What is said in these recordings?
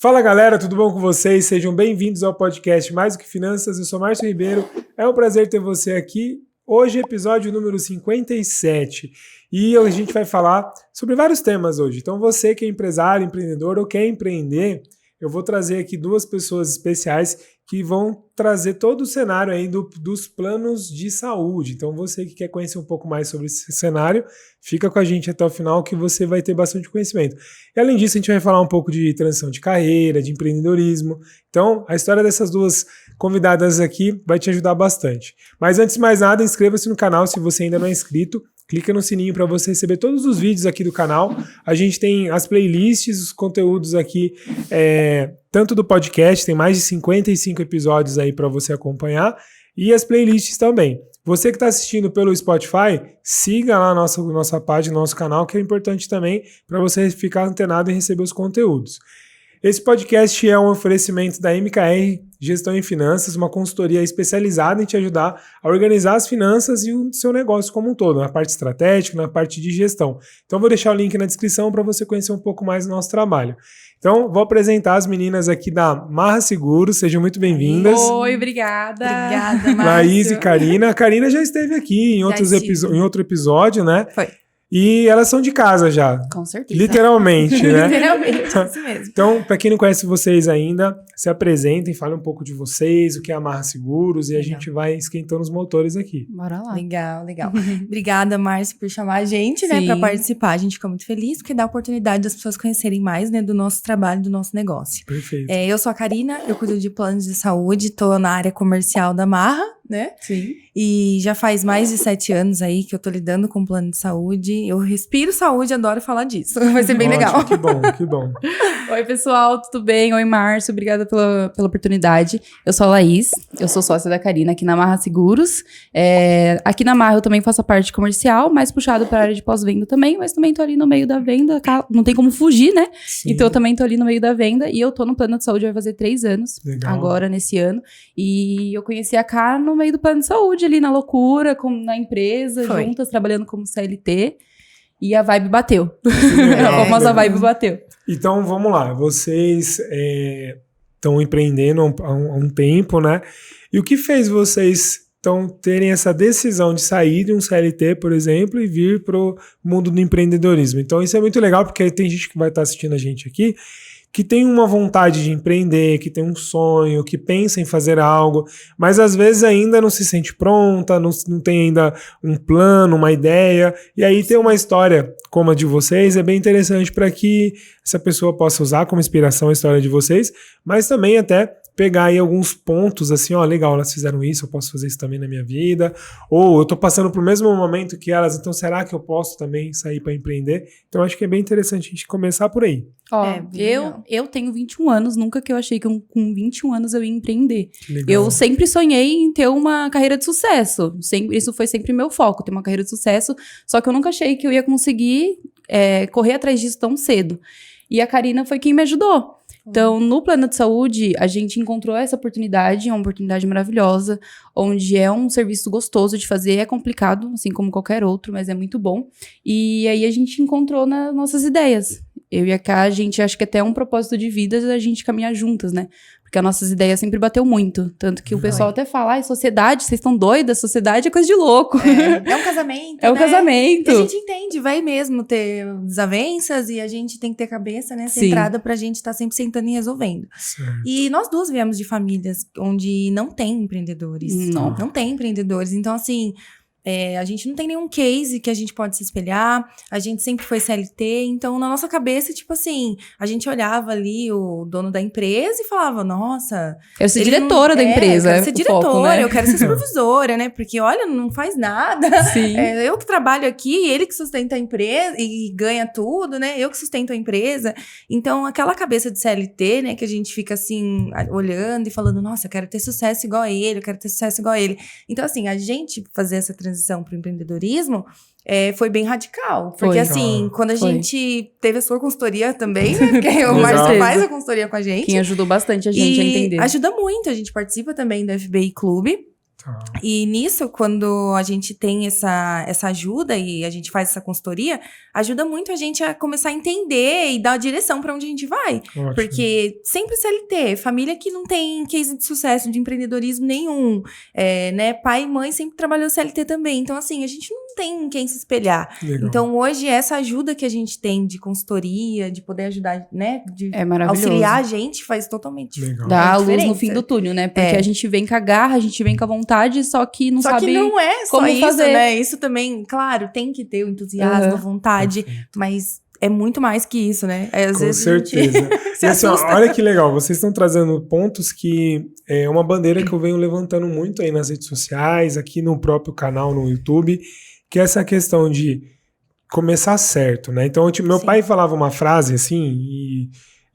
Fala galera, tudo bom com vocês? Sejam bem-vindos ao podcast Mais do que Finanças. Eu sou Márcio Ribeiro, é um prazer ter você aqui. Hoje, episódio número 57. E a gente vai falar sobre vários temas hoje. Então você que é empresário, empreendedor ou quer empreender, eu vou trazer aqui duas pessoas especiais que vão trazer todo o cenário aí dos planos de saúde. Então você que quer conhecer um pouco mais sobre esse cenário, fica com a gente até o final que você vai ter bastante conhecimento. E além disso, a gente vai falar um pouco de transição de carreira, de empreendedorismo. Então a história dessas duas convidadas aqui vai te ajudar bastante. Mas antes de mais nada, inscreva-se no canal se você ainda não é inscrito. Clica no sininho para você receber todos os vídeos aqui do canal. A gente tem as playlists, os conteúdos aqui, tanto do podcast, tem mais de 55 episódios aí para você acompanhar, e as playlists também. Você que está assistindo pelo Spotify, siga lá a nossa página, nosso canal, que é importante também para você ficar antenado e receber os conteúdos. Esse podcast é um oferecimento da MKR Gestão em Finanças, uma consultoria especializada em te ajudar a organizar as finanças e o seu negócio como um todo, na parte estratégica, na parte de gestão. Então vou deixar o link na descrição para você conhecer um pouco mais do nosso trabalho. Então vou apresentar as meninas aqui da Marra Seguros, sejam muito bem-vindas. Oi, obrigada. Obrigada, Márcio. Laís e Karina. A Karina já esteve aqui em outro episódio, né? Foi. E elas são de casa já. Com certeza. Literalmente, né? Literalmente, isso mesmo. Então, para quem não conhece vocês ainda, se apresentem, falem um pouco de vocês, o que é a Marra Seguros, e a gente vai esquentando os motores aqui. Bora lá. Legal. Obrigada, Márcio, por chamar a gente, né, para participar. A gente fica muito feliz, porque dá a oportunidade das pessoas conhecerem mais, né, do nosso trabalho, do nosso negócio. Perfeito. Eu sou a Karina, eu cuido de planos de saúde, tô na área comercial da Marra, né? Sim. E já faz mais de 7 anos aí que eu tô lidando com plano de saúde. Eu respiro saúde, adoro falar disso. Vai ser bem legal. Que bom, que bom. Oi, pessoal, tudo bem? Oi, Márcio, obrigada pela oportunidade. Eu sou a Laís, eu sou sócia da Karina aqui na Marra Seguros. Aqui na Marra eu também faço a parte comercial, mais puxado para a área de pós-venda também, mas também tô ali no meio da venda, não tem como fugir, né? Sim. Então eu também tô ali no meio da venda e eu tô no plano de saúde vai fazer 3 anos, Legal. agora nesse ano. E eu conheci a Kara no meio do plano de saúde, ali na loucura, na empresa, juntas, trabalhando como CLT. E a vibe bateu. A famosa vibe bateu. Então, vamos lá. Vocês estão empreendendo há um tempo, né? E o que fez vocês terem essa decisão de sair de um CLT, por exemplo, e vir para o mundo do empreendedorismo? Então, isso é muito legal, porque tem gente que vai estar assistindo a gente aqui que tem uma vontade de empreender, que tem um sonho, que pensa em fazer algo, mas às vezes ainda não se sente pronta, não tem ainda um plano, uma ideia, e aí ter uma história como a de vocês é bem interessante para que essa pessoa possa usar como inspiração a história de vocês, mas também até pegar aí alguns pontos assim, ó, legal, elas fizeram isso, eu posso fazer isso também na minha vida, ou eu tô passando pro mesmo momento que elas, então será que eu posso também sair para empreender? Então acho que é bem interessante a gente começar por aí. Eu tenho 21 anos, nunca que eu achei que com 21 anos eu ia empreender. Legal. Eu sempre sonhei em ter uma carreira de sucesso, isso foi sempre meu foco, ter uma carreira de sucesso, só que eu nunca achei que eu ia conseguir correr atrás disso tão cedo. E a Karina foi quem me ajudou. Então, no plano de saúde, a gente encontrou essa oportunidade, é uma oportunidade maravilhosa, onde é um serviço gostoso de fazer, é complicado, assim como qualquer outro, mas é muito bom. E aí a gente encontrou nas nossas ideias. Eu e a Ká, a gente acha que até um propósito de vida a gente caminhar juntas, né? Porque as nossas ideias sempre bateu muito. Tanto que o pessoal até fala, sociedade, vocês estão doidas? Sociedade é coisa de louco. É um casamento, É um casamento. E a gente entende, vai mesmo ter desavenças e a gente tem que ter cabeça, né, centrada pra gente estar sempre sentando e resolvendo. Certo. E nós duas viemos de famílias onde não tem empreendedores. Não tem empreendedores. Então, assim, a gente não tem nenhum case que a gente pode se espelhar, a gente sempre foi CLT, então na nossa cabeça, tipo assim, a gente olhava ali o dono da empresa e falava, nossa... Quero ser diretora da empresa. Eu quero ser diretora, foco, né? eu quero ser supervisora, né? Porque, olha, não faz nada. Sim. Eu que trabalho aqui, ele que sustenta a empresa e ganha tudo, né? Eu que sustento a empresa. Então, aquela cabeça de CLT, né? Que a gente fica assim, olhando e falando, nossa, eu quero ter sucesso igual a ele, eu quero ter sucesso igual a ele. Então, assim, a gente fazer essa transição para o empreendedorismo foi bem radical. Porque, assim, quando a gente teve a sua consultoria também, né? Porque o Márcio faz a consultoria com a gente. Quem ajudou bastante a gente a entender. Ajuda muito. A gente participa também do FBI Clube. E nisso, quando a gente tem essa ajuda e a gente faz essa consultoria, ajuda muito a gente a começar a entender e dar a direção para onde a gente vai. Ótimo. Porque sempre CLT, família que não tem case de sucesso, de empreendedorismo nenhum, né? Pai e mãe sempre trabalhou CLT também. Então, assim, a gente não tem em quem se espelhar. Legal. Então, hoje, essa ajuda que a gente tem de consultoria, de poder ajudar, né? De É maravilhoso. auxiliar a gente, faz totalmente Legal. Dá a luz no diferença. fim do túnel, né? Porque a gente vem com a garra, a gente vem com a vontade, só que não Só sabe que não é só como isso, fazer. né? Isso também, claro, tem que ter o entusiasmo, a vontade, mas é muito mais que isso, né? Às Com vezes a gente certeza. se E assim, ó, assusta. olha que legal, vocês estão trazendo pontos que é uma bandeira que eu venho levantando muito aí nas redes sociais, aqui no próprio canal no YouTube, que é essa questão de começar certo, né? Então, meu Sim. pai falava uma frase assim,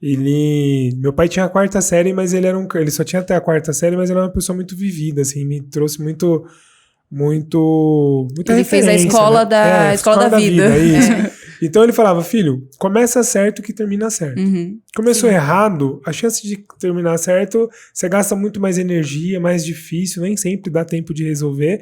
e meu pai tinha a 4ª série, mas ele só tinha até a 4ª série, mas ele era uma pessoa muito vivida, assim, me trouxe muita Ele fez a referência, escola né? da escola da vida. Isso. Então ele falava, filho, começa certo que termina certo. Uhum. Começou Sim. errado, a chance de terminar certo, você gasta muito mais energia, mais difícil, nem sempre dá tempo de resolver.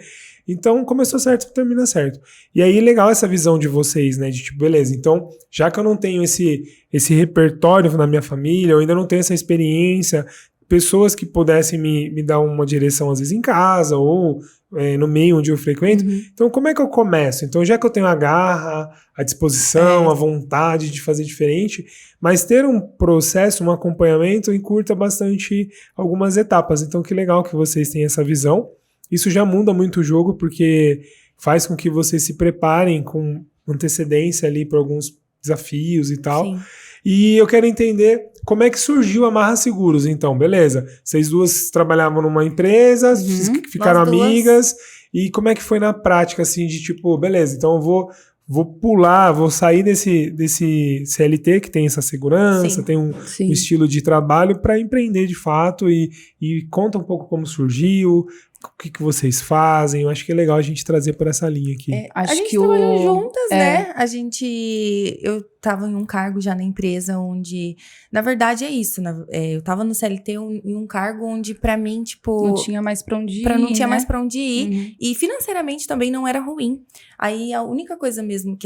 Então, começou certo, termina certo. E aí, legal essa visão de vocês, né? De tipo, beleza, então, já que eu não tenho esse repertório na minha família, eu ainda não tenho essa experiência, pessoas que pudessem me dar uma direção, às vezes, em casa, ou no meio onde eu frequento. Então, como é que eu começo? Então, já que eu tenho a garra, a disposição, a vontade de fazer diferente, mas ter um processo, um acompanhamento, encurta bastante algumas etapas. Então, que legal que vocês têm essa visão. Isso já muda muito o jogo, porque faz com que vocês se preparem com antecedência ali para alguns desafios e tal. Sim. E eu quero entender como é que surgiu a Marra Seguros, então, beleza? Vocês duas trabalhavam numa empresa, ficaram Nós duas. amigas, e como é que foi na prática, assim, de tipo, beleza, então eu vou pular, vou sair desse CLT que tem essa segurança, Sim. tem um Sim. estilo de trabalho para empreender de fato e conta um pouco como surgiu, o que vocês fazem. Eu acho que é legal a gente trazer por essa linha aqui. Acho a gente que trabalhou juntas, né? Eu tava em um cargo já na empresa onde, na verdade é isso, eu tava no CLT em um cargo onde pra mim, tipo... Não tinha mais pra onde ir, não tinha né? mais pra onde ir. Uhum. E financeiramente também não era ruim. Aí a única coisa mesmo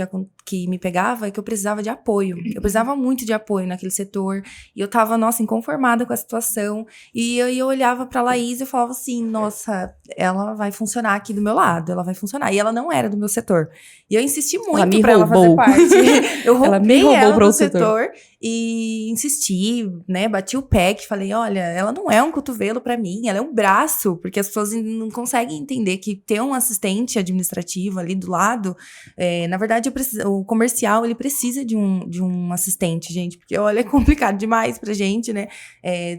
que me pegava é que eu precisava de apoio. Eu precisava muito de apoio naquele setor. E eu tava, nossa, inconformada com a situação. E eu olhava pra Laís e eu falava assim, nossa, ela vai funcionar aqui do meu lado, ela vai funcionar. E ela não era do meu setor. E eu insisti muito pra ela fazer parte. Eu Ela me roubei roubou ela para o do setor e insisti, né? Bati o pé, que falei, olha, ela não é um cotovelo pra mim, ela é um braço, porque as pessoas não conseguem entender que ter um assistente administrativo ali do lado, na verdade, o comercial, ele precisa de um assistente, gente, porque, olha, é complicado demais pra gente, né?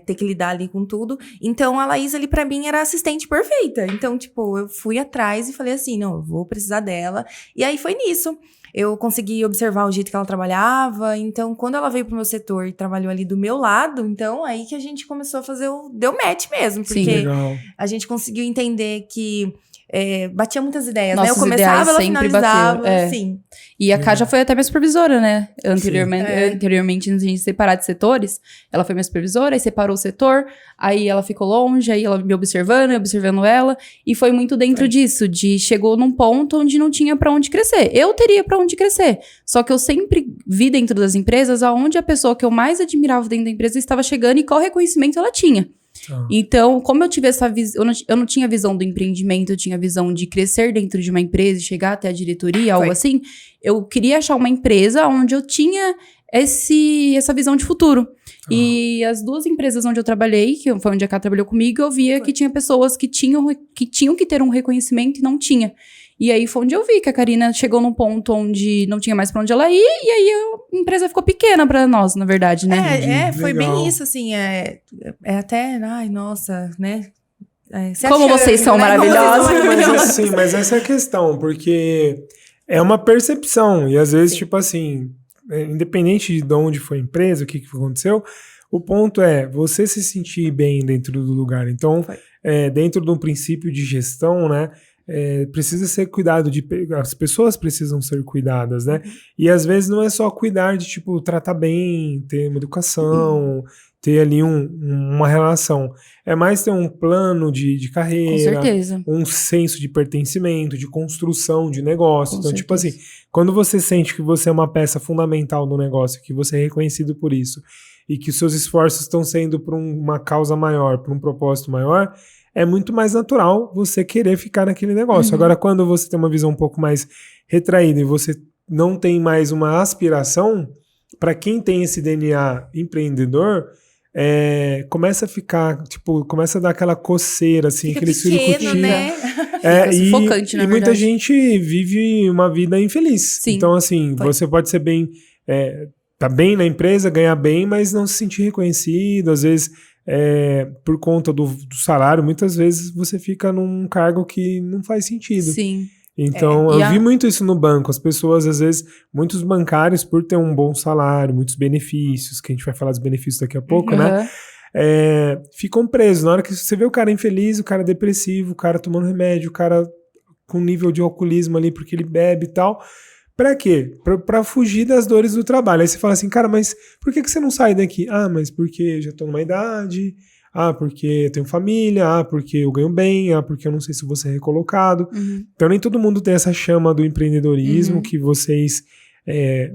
Ter que lidar ali com tudo. Então, a Laís ali, pra mim, era a assistente perfeita. Então, tipo, eu fui atrás e falei assim, não, eu vou precisar dela. E aí, foi nisso. Eu consegui observar o jeito que ela trabalhava. Então, quando ela veio pro meu setor e trabalhou ali do meu lado, então, aí que a gente começou a fazer deu match mesmo. Sim. Porque Legal. a gente conseguiu entender que batia muitas ideias, Nossos né? Eu começava, ideais ela sempre finalizava, bateram, assim. E a Ká já foi até minha supervisora, né? Anteriormente, antes de a gente separar de setores, ela foi minha supervisora, aí separou o setor, aí ela ficou longe, aí ela me observando, eu observando ela, e foi muito dentro disso, chegou num ponto onde não tinha pra onde crescer. Eu teria pra onde crescer, só que eu sempre vi dentro das empresas aonde a pessoa que eu mais admirava dentro da empresa estava chegando e qual reconhecimento ela tinha. Então, como eu tive essa visão, eu não tinha visão do empreendimento, eu tinha visão de crescer dentro de uma empresa e chegar até a diretoria, algo assim. Eu queria achar uma empresa onde eu tinha essa visão de futuro. E as duas empresas onde eu trabalhei, que foi onde a Ká trabalhou comigo, eu via que tinha pessoas que tinham que ter um reconhecimento e não tinha. E aí foi onde eu vi que a Karina chegou num ponto onde não tinha mais pra onde ela ir, e aí a empresa ficou pequena pra nós, na verdade, né? Foi Legal. bem isso, assim, até, ai, nossa, né? Como vocês são maravilhosos. Mas essa é a questão, porque é uma percepção, e às vezes, tipo assim, independente de onde foi a empresa, o que aconteceu, o ponto é você se sentir bem dentro do lugar. Então, dentro de um princípio de gestão, né? Precisa ser cuidado as pessoas precisam ser cuidadas, né? E às vezes não é só cuidar de, tipo, tratar bem, ter uma educação, ter ali uma relação. É mais ter um plano de Com carreira, certeza. um senso de pertencimento, de construção de negócio. Com Então, tipo certeza. assim, quando você sente que você é uma peça fundamental no negócio, que você é reconhecido por isso, e que os seus esforços estão sendo por uma causa maior, por um propósito maior, é muito mais natural você querer ficar naquele negócio. Agora, quando você tem uma visão um pouco mais retraída e você não tem mais uma aspiração, para quem tem esse DNA empreendedor, começa a ficar, tipo, começa a dar aquela coceira, assim, Fica aquele pequeno, circuito. né? Fica sufocante, na e muita verdade. gente vive uma vida infeliz. Sim, Então, assim, pode. você pode ser bem, tá bem na empresa, ganhar bem, mas não se sentir reconhecido, às vezes, por conta do salário, muitas vezes você fica num cargo que não faz sentido. Sim. Então, E eu vi muito isso no banco. As pessoas, às vezes, muitos bancários, por ter um bom salário, muitos benefícios, que a gente vai falar dos benefícios daqui a pouco, né? Aham. Ficam presos. Na hora que você vê o cara infeliz, o cara depressivo, o cara tomando remédio, o cara com nível de alcoolismo ali porque ele bebe e tal. Pra quê? Pra fugir das dores do trabalho. Aí você fala assim, cara, mas por que você não sai daqui? Ah, mas porque eu já tô numa idade... Ah, porque eu tenho família, porque eu ganho bem, porque eu não sei se vou ser recolocado. Então nem todo mundo tem essa chama do empreendedorismo que vocês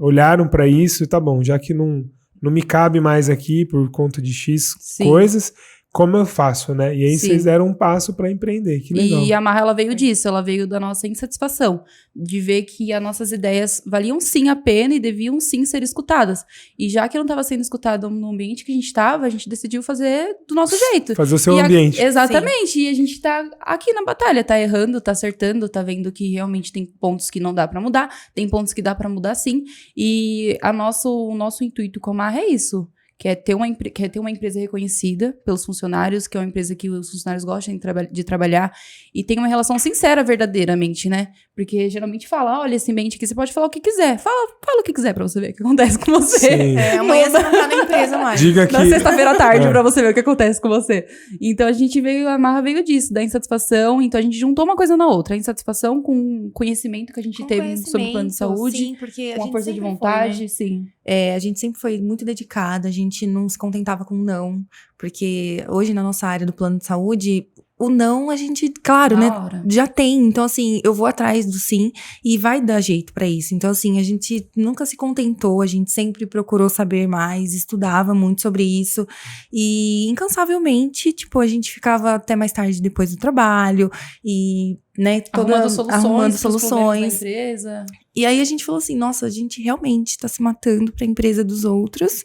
olharam para isso e tá bom, já que não me cabe mais aqui por conta de X Sim. coisas, como eu faço, né? E aí Sim. vocês deram um passo para empreender, que legal. E a Marra, ela veio disso, ela veio da nossa insatisfação, de ver que as nossas ideias valiam sim a pena e deviam sim ser escutadas. E já que não estava sendo escutado no ambiente que a gente estava, a gente decidiu fazer do nosso jeito. Fazer o seu E ambiente. Exatamente, e a gente tá aqui na batalha, tá errando, tá acertando, tá vendo que realmente tem pontos que não dá pra mudar, tem pontos que dá pra mudar sim. E o nosso intuito com a Marra é isso. Quer ter uma empresa reconhecida pelos funcionários, que é uma empresa que os funcionários gostam de trabalhar e tem uma relação sincera verdadeiramente, né? Porque geralmente fala, olha, esse ambiente aqui, você pode falar o que quiser. Fala o que quiser pra você ver o que acontece com você. Sim. Amanhã você não tá na empresa mais. Diga que... Na sexta-feira à tarde, pra você ver o que acontece com você. Então a Marra veio disso, da insatisfação. Então a gente juntou uma coisa na outra. A insatisfação com o conhecimento que a gente teve sobre o plano de saúde. Sim, porque Com a gente força de sempre vontade, foi, né? sim. A gente sempre foi muito dedicada, a gente não se contentava com não, porque hoje na nossa área do plano de saúde, o não a gente, claro, Na né, hora. já tem. Então, assim, eu vou atrás do sim e vai dar jeito pra isso. Então, assim, a gente nunca se contentou, a gente sempre procurou saber mais, estudava muito sobre isso e incansavelmente, tipo, a gente ficava até mais tarde depois do trabalho e, né, Arrumando soluções. soluções. pros problemas da empresa. E aí a gente falou assim, nossa, a gente realmente tá se matando pra empresa dos outros,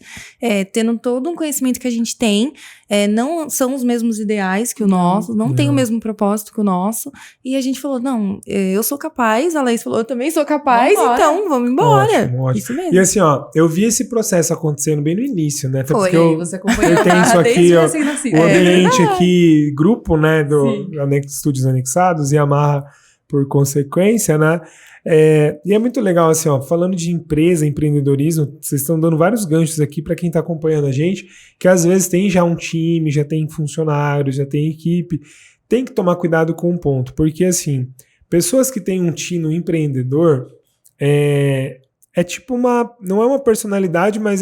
tendo todo um conhecimento que a gente tem, não são os mesmos ideais que o nosso, não tem o mesmo propósito que o nosso, e a gente falou, não, eu sou capaz, a Laís falou, eu também sou capaz, Vambora. então vamos embora. Ótimo, ótimo. Isso mesmo. E assim, ó, eu vi esse processo acontecendo bem no início, né? Até Foi, porque eu Você acompanhou eu tenho isso aqui, desde ó, recém-nascido. o ambiente aqui, grupo, né, do Sim. Estúdios Anexados e a Marra por consequência, né? E é muito legal, assim, ó, falando de empresa, empreendedorismo, vocês estão dando vários ganchos aqui para quem está acompanhando a gente, que às vezes tem já um time, já tem funcionários, já tem equipe. Tem que tomar cuidado com um ponto, porque, assim, pessoas que têm um tino empreendedor, tipo não é uma personalidade, mas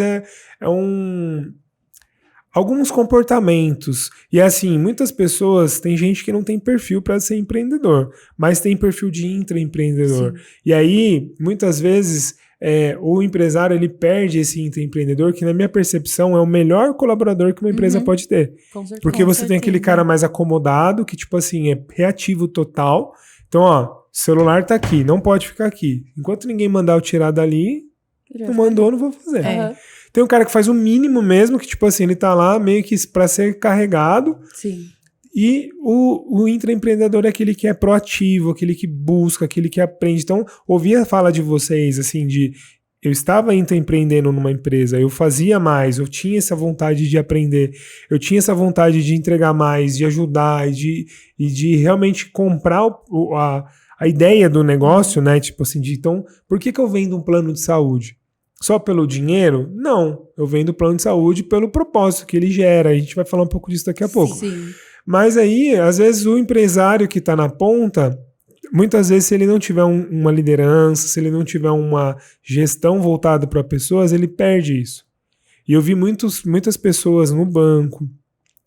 alguns comportamentos. E assim, muitas pessoas, tem gente que não tem perfil para ser empreendedor, mas tem perfil de intraempreendedor. Sim. E aí, muitas vezes, o empresário ele perde esse intraempreendedor, que na minha percepção é o melhor colaborador que uma empresa pode ter. Com certeza. Porque você tem aquele cara mais acomodado, que tipo assim, é reativo total. Então, ó, celular tá aqui, não pode ficar aqui. Enquanto ninguém mandar eu tirar dali, não mandou, não vou fazer. Aham. Tem um cara que faz o mínimo mesmo, que tipo assim, ele tá lá meio que pra ser carregado. Sim. E o intraempreendedor é aquele que é proativo, aquele que busca, aquele que aprende. Então, ouvir a fala de vocês, assim, eu estava intraempreendendo numa empresa, eu fazia mais, eu tinha essa vontade de aprender, eu tinha essa vontade de entregar mais, de ajudar e de realmente comprar a ideia do negócio, né? Tipo assim, então, por que eu vendo um plano de saúde? Só pelo dinheiro? Não. Eu vendo o plano de saúde pelo propósito que ele gera. A gente vai falar um pouco disso daqui a pouco. Sim. Mas aí, às vezes, o empresário que está na ponta, muitas vezes, se ele não tiver uma liderança, se ele não tiver uma gestão voltada para pessoas, ele perde isso. E eu vi muitas pessoas no banco.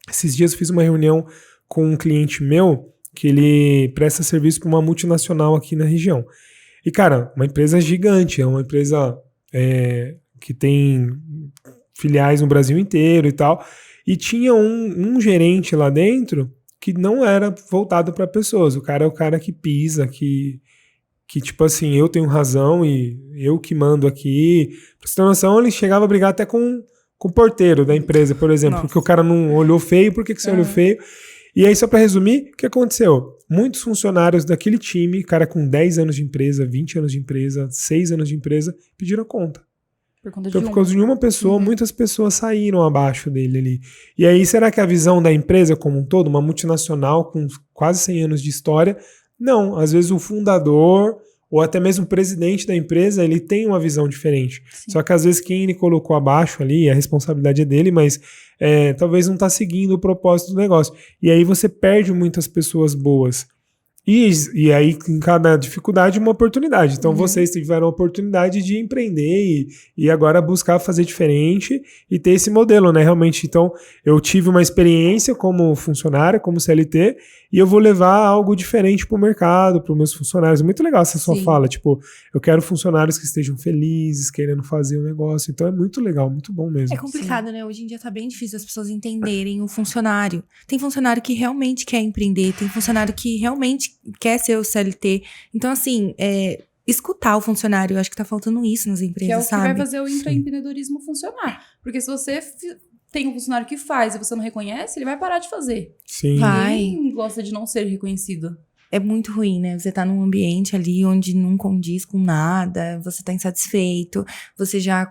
Esses dias eu fiz uma reunião com um cliente meu, que ele presta serviço para uma multinacional aqui na região. E, cara, uma empresa gigante, é uma empresa que tem filiais no Brasil inteiro e tal. E tinha um gerente lá dentro que não era voltado para pessoas. O cara é o cara que pisa, que tipo assim, eu tenho razão e eu que mando aqui. Pra você ter noção, ele chegava a brigar até com o porteiro da empresa, por exemplo, porque o cara não olhou feio, por que você olhou feio? E aí, só para resumir, o que aconteceu? Muitos funcionários daquele time, cara com 10 anos de empresa, 20 anos de empresa, 6 anos de empresa, pediram conta. Então, por causa de uma pessoa, muitas pessoas saíram abaixo dele ali. E aí, será que a visão da empresa como um todo, uma multinacional com quase 100 anos de história, não, às vezes o fundador ou até mesmo o presidente da empresa, ele tem uma visão diferente. Sim. Só que às vezes quem ele colocou abaixo ali, a responsabilidade é dele, mas talvez não está seguindo o propósito do negócio. E aí você perde muitas pessoas boas. E aí, em cada dificuldade, uma oportunidade. Então, vocês tiveram a oportunidade de empreender e agora buscar fazer diferente e ter esse modelo, né? Realmente, então, eu tive uma experiência como funcionário, como CLT, e eu vou levar algo diferente para o mercado, para os meus funcionários. É muito legal essa sua fala. Tipo, eu quero funcionários que estejam felizes, querendo fazer um negócio. Então, é muito legal, muito bom mesmo. É complicado, né? Hoje em dia tá bem difícil as pessoas entenderem o funcionário. Tem funcionário que realmente quer empreender, tem funcionário que realmente quer ser o CLT. Então, assim, escutar o funcionário, eu acho que tá faltando isso nas empresas, sabe? Que vai fazer o intraempreendedorismo funcionar. Porque se você tem um funcionário que faz e você não reconhece, ele vai parar de fazer. Sim. Ninguém gosta de não ser reconhecido. É muito ruim, né? Você tá num ambiente ali onde não condiz com nada, você tá insatisfeito, você já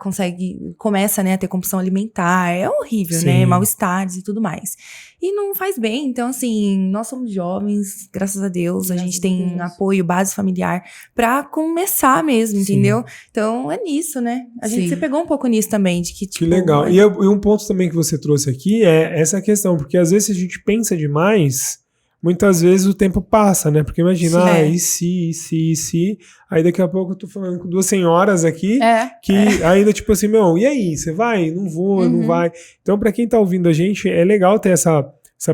começa, né, a ter compulsão alimentar, é horrível, né? Mal-estares e tudo mais. E não faz bem, então assim, nós somos jovens, graças a Deus, a gente tem apoio, base familiar pra começar mesmo, entendeu? Então é nisso, né? A gente se pegou um pouco nisso também, de que tipo... Que legal. E um ponto também que você trouxe aqui é essa questão, porque às vezes a gente pensa demais... Muitas vezes o tempo passa, né? Porque imagina, e se... Aí daqui a pouco eu tô falando com duas senhoras aqui, ainda tipo assim, e aí, você vai? Não vou, não vai. Então, pra quem tá ouvindo a gente, é legal ter essa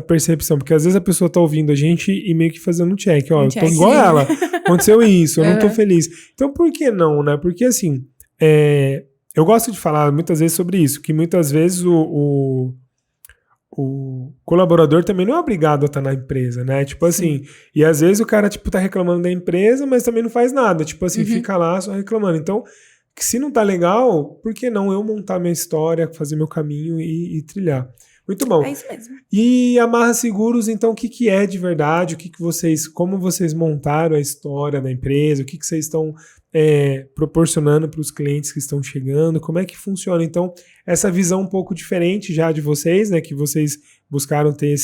percepção, porque às vezes a pessoa tá ouvindo a gente e meio que fazendo um check, eu tô igual ela, aconteceu isso, eu não tô feliz. Então, por que não, né? Porque assim, eu gosto de falar muitas vezes sobre isso, que muitas vezes o colaborador também não é obrigado a estar na empresa, né? Tipo assim, e às vezes o cara, tipo, tá reclamando da empresa, mas também não faz nada. Tipo assim, fica lá só reclamando. Então, se não tá legal, por que não eu montar minha história, fazer meu caminho e trilhar? Muito bom. É isso mesmo. E a Marra Seguros, então, o que é de verdade? Como vocês montaram a história da empresa? O que vocês estão proporcionando para os clientes que estão chegando? Como é que funciona? Então, essa visão um pouco diferente já de vocês, né? Que vocês buscaram ter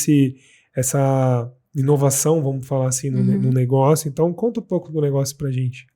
essa inovação, vamos falar assim, no negócio. Então, conta um pouco do negócio pra gente.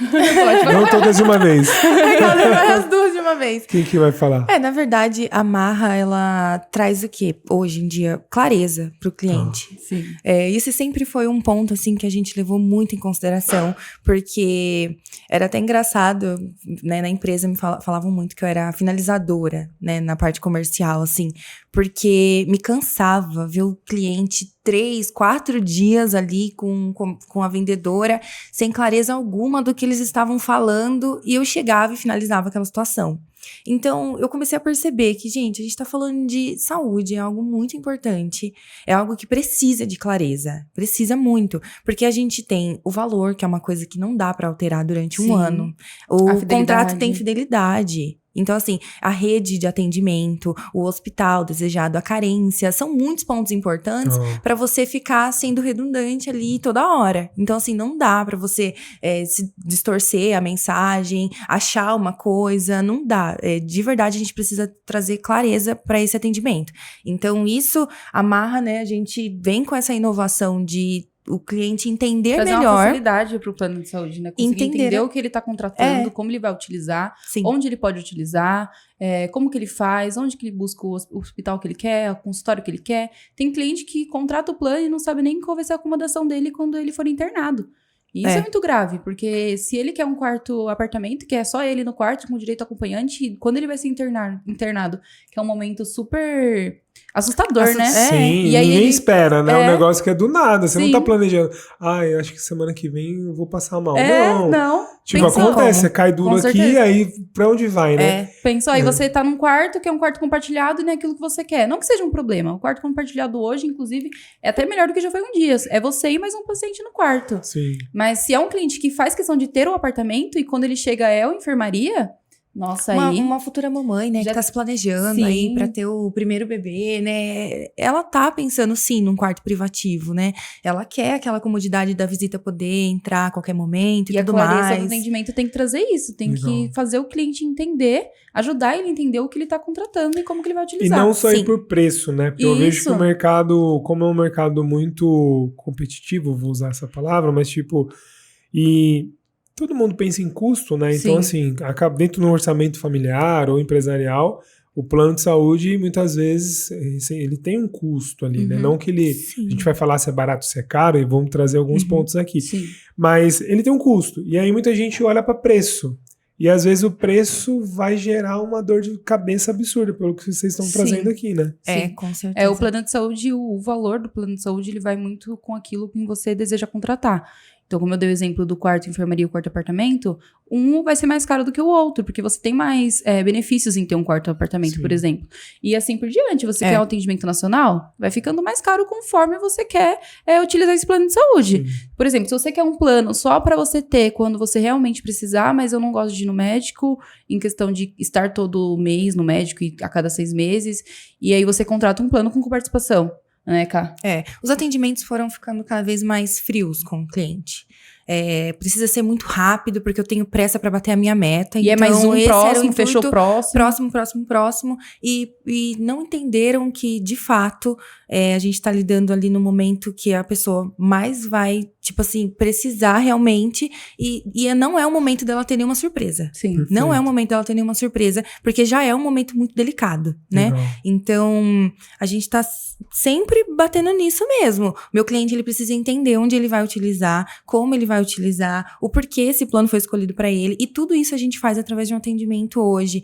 Não todas de uma vez. As duas de uma vez. Quem que vai falar? Na verdade, a Marra, ela traz o quê? Hoje em dia, clareza pro cliente. Sim. Isso sempre foi um ponto, assim, que a gente levou muito em consideração, porque era até engraçado, né, na empresa me falavam muito que eu era finalizadora, né, na parte comercial, assim, porque me cansava ver o cliente 3, 4 dias ali com a vendedora, sem clareza alguma do que eles estavam falando, e eu chegava e finalizava aquela situação. Então, eu comecei a perceber que, gente, a gente tá falando de saúde, é algo muito importante, é algo que precisa de clareza, precisa muito, porque a gente tem o valor, que é uma coisa que não dá pra alterar durante um ano, o contrato tem fidelidade. Então, assim, a rede de atendimento, o hospital desejado, a carência, são muitos pontos importantes pra você ficar sendo redundante ali toda hora. Então, assim, não dá pra você se distorcer a mensagem, achar uma coisa, não dá. De verdade, a gente precisa trazer clareza pra esse atendimento. Então, isso amarra, né, a gente vem com essa inovação de o cliente entender fazer melhor. Uma facilidade para o plano de saúde, né? Conseguir entender o que ele está contratando, como ele vai utilizar, onde ele pode utilizar, como que ele faz, onde que ele busca o hospital que ele quer, o consultório que ele quer. Tem cliente que contrata o plano e não sabe nem qual vai ser a acomodação dele quando ele for internado. E isso é muito grave, porque se ele quer um quarto apartamento, que é só ele no quarto, com direito a acompanhante, quando ele vai ser internado, que é um momento super assustador, né? Sim, E aí ninguém ele espera, né? Um negócio que é do nada. Você não Sim. tá planejando. Eu acho que semana que vem eu vou passar mal. Não. Tipo, Pensou. acontece, você cai duro Com aqui, certeza. aí pra onde vai, né? Pensou, aí você tá num quarto que é um quarto compartilhado e não é aquilo que você quer. Não que seja um problema. O quarto compartilhado hoje, inclusive, é até melhor do que já foi um dia. É você e mais um paciente no quarto. Sim. Mas se é um cliente que faz questão de ter o apartamento e quando ele chega é a enfermaria, nossa, aí... Uma futura mamãe, né, que tá se planejando Sim. aí pra ter o primeiro bebê, né? Ela tá pensando, sim, num quarto privativo, né? Ela quer aquela comodidade da visita poder entrar a qualquer momento e E a tudo clareza do mais. atendimento tem que trazer isso. Tem que fazer o cliente entender, ajudar ele a entender o que ele tá contratando e como que ele vai E utilizar. não só ir Sim. por preço, né? Porque eu vejo que Isso. o mercado, como é um mercado muito competitivo, vou usar essa palavra, mas tipo, e todo mundo pensa em custo, né? Então, assim, acaba dentro do orçamento familiar ou empresarial, o plano de saúde, muitas vezes, ele tem um custo ali, né? Não que ele... Sim. A gente vai falar se é barato, se é caro, e vamos trazer alguns pontos aqui. Sim. Mas ele tem um custo. E aí muita gente olha para preço. E às vezes o preço vai gerar uma dor de cabeça absurda, pelo que vocês estão Sim. trazendo aqui, né? É, Sim. com certeza. O plano de saúde, o valor do plano de saúde, ele vai muito com aquilo que você deseja contratar. Então, como eu dei o exemplo do quarto enfermaria e o quarto apartamento, um vai ser mais caro do que o outro, porque você tem mais benefícios em ter um quarto apartamento, por exemplo. E assim por diante, você quer um atendimento nacional, vai ficando mais caro conforme você quer utilizar esse plano de saúde. Sim. Por exemplo, se você quer um plano só para você ter quando você realmente precisar, mas eu não gosto de ir no médico, em questão de estar todo mês no médico e a cada 6 meses, e aí você contrata um plano com participação. Né, Ká? Os atendimentos foram ficando cada vez mais frios com o cliente. Precisa ser muito rápido, porque eu tenho pressa para bater a minha meta. E então, é mais um esse era o próximo, intuito, fechou próximo. próximo. E não entenderam que, de fato, a gente tá lidando ali no momento que a pessoa mais vai, tipo assim, precisar realmente. E não é o momento dela ter nenhuma surpresa. Sim. Perfeito. Não é o momento dela ter nenhuma surpresa, porque já é um momento muito delicado, né? Legal. Então, a gente tá sempre batendo nisso mesmo. Meu cliente, ele precisa entender onde ele vai utilizar, como ele vai utilizar, o porquê esse plano foi escolhido para ele. E tudo isso a gente faz através de um atendimento hoje.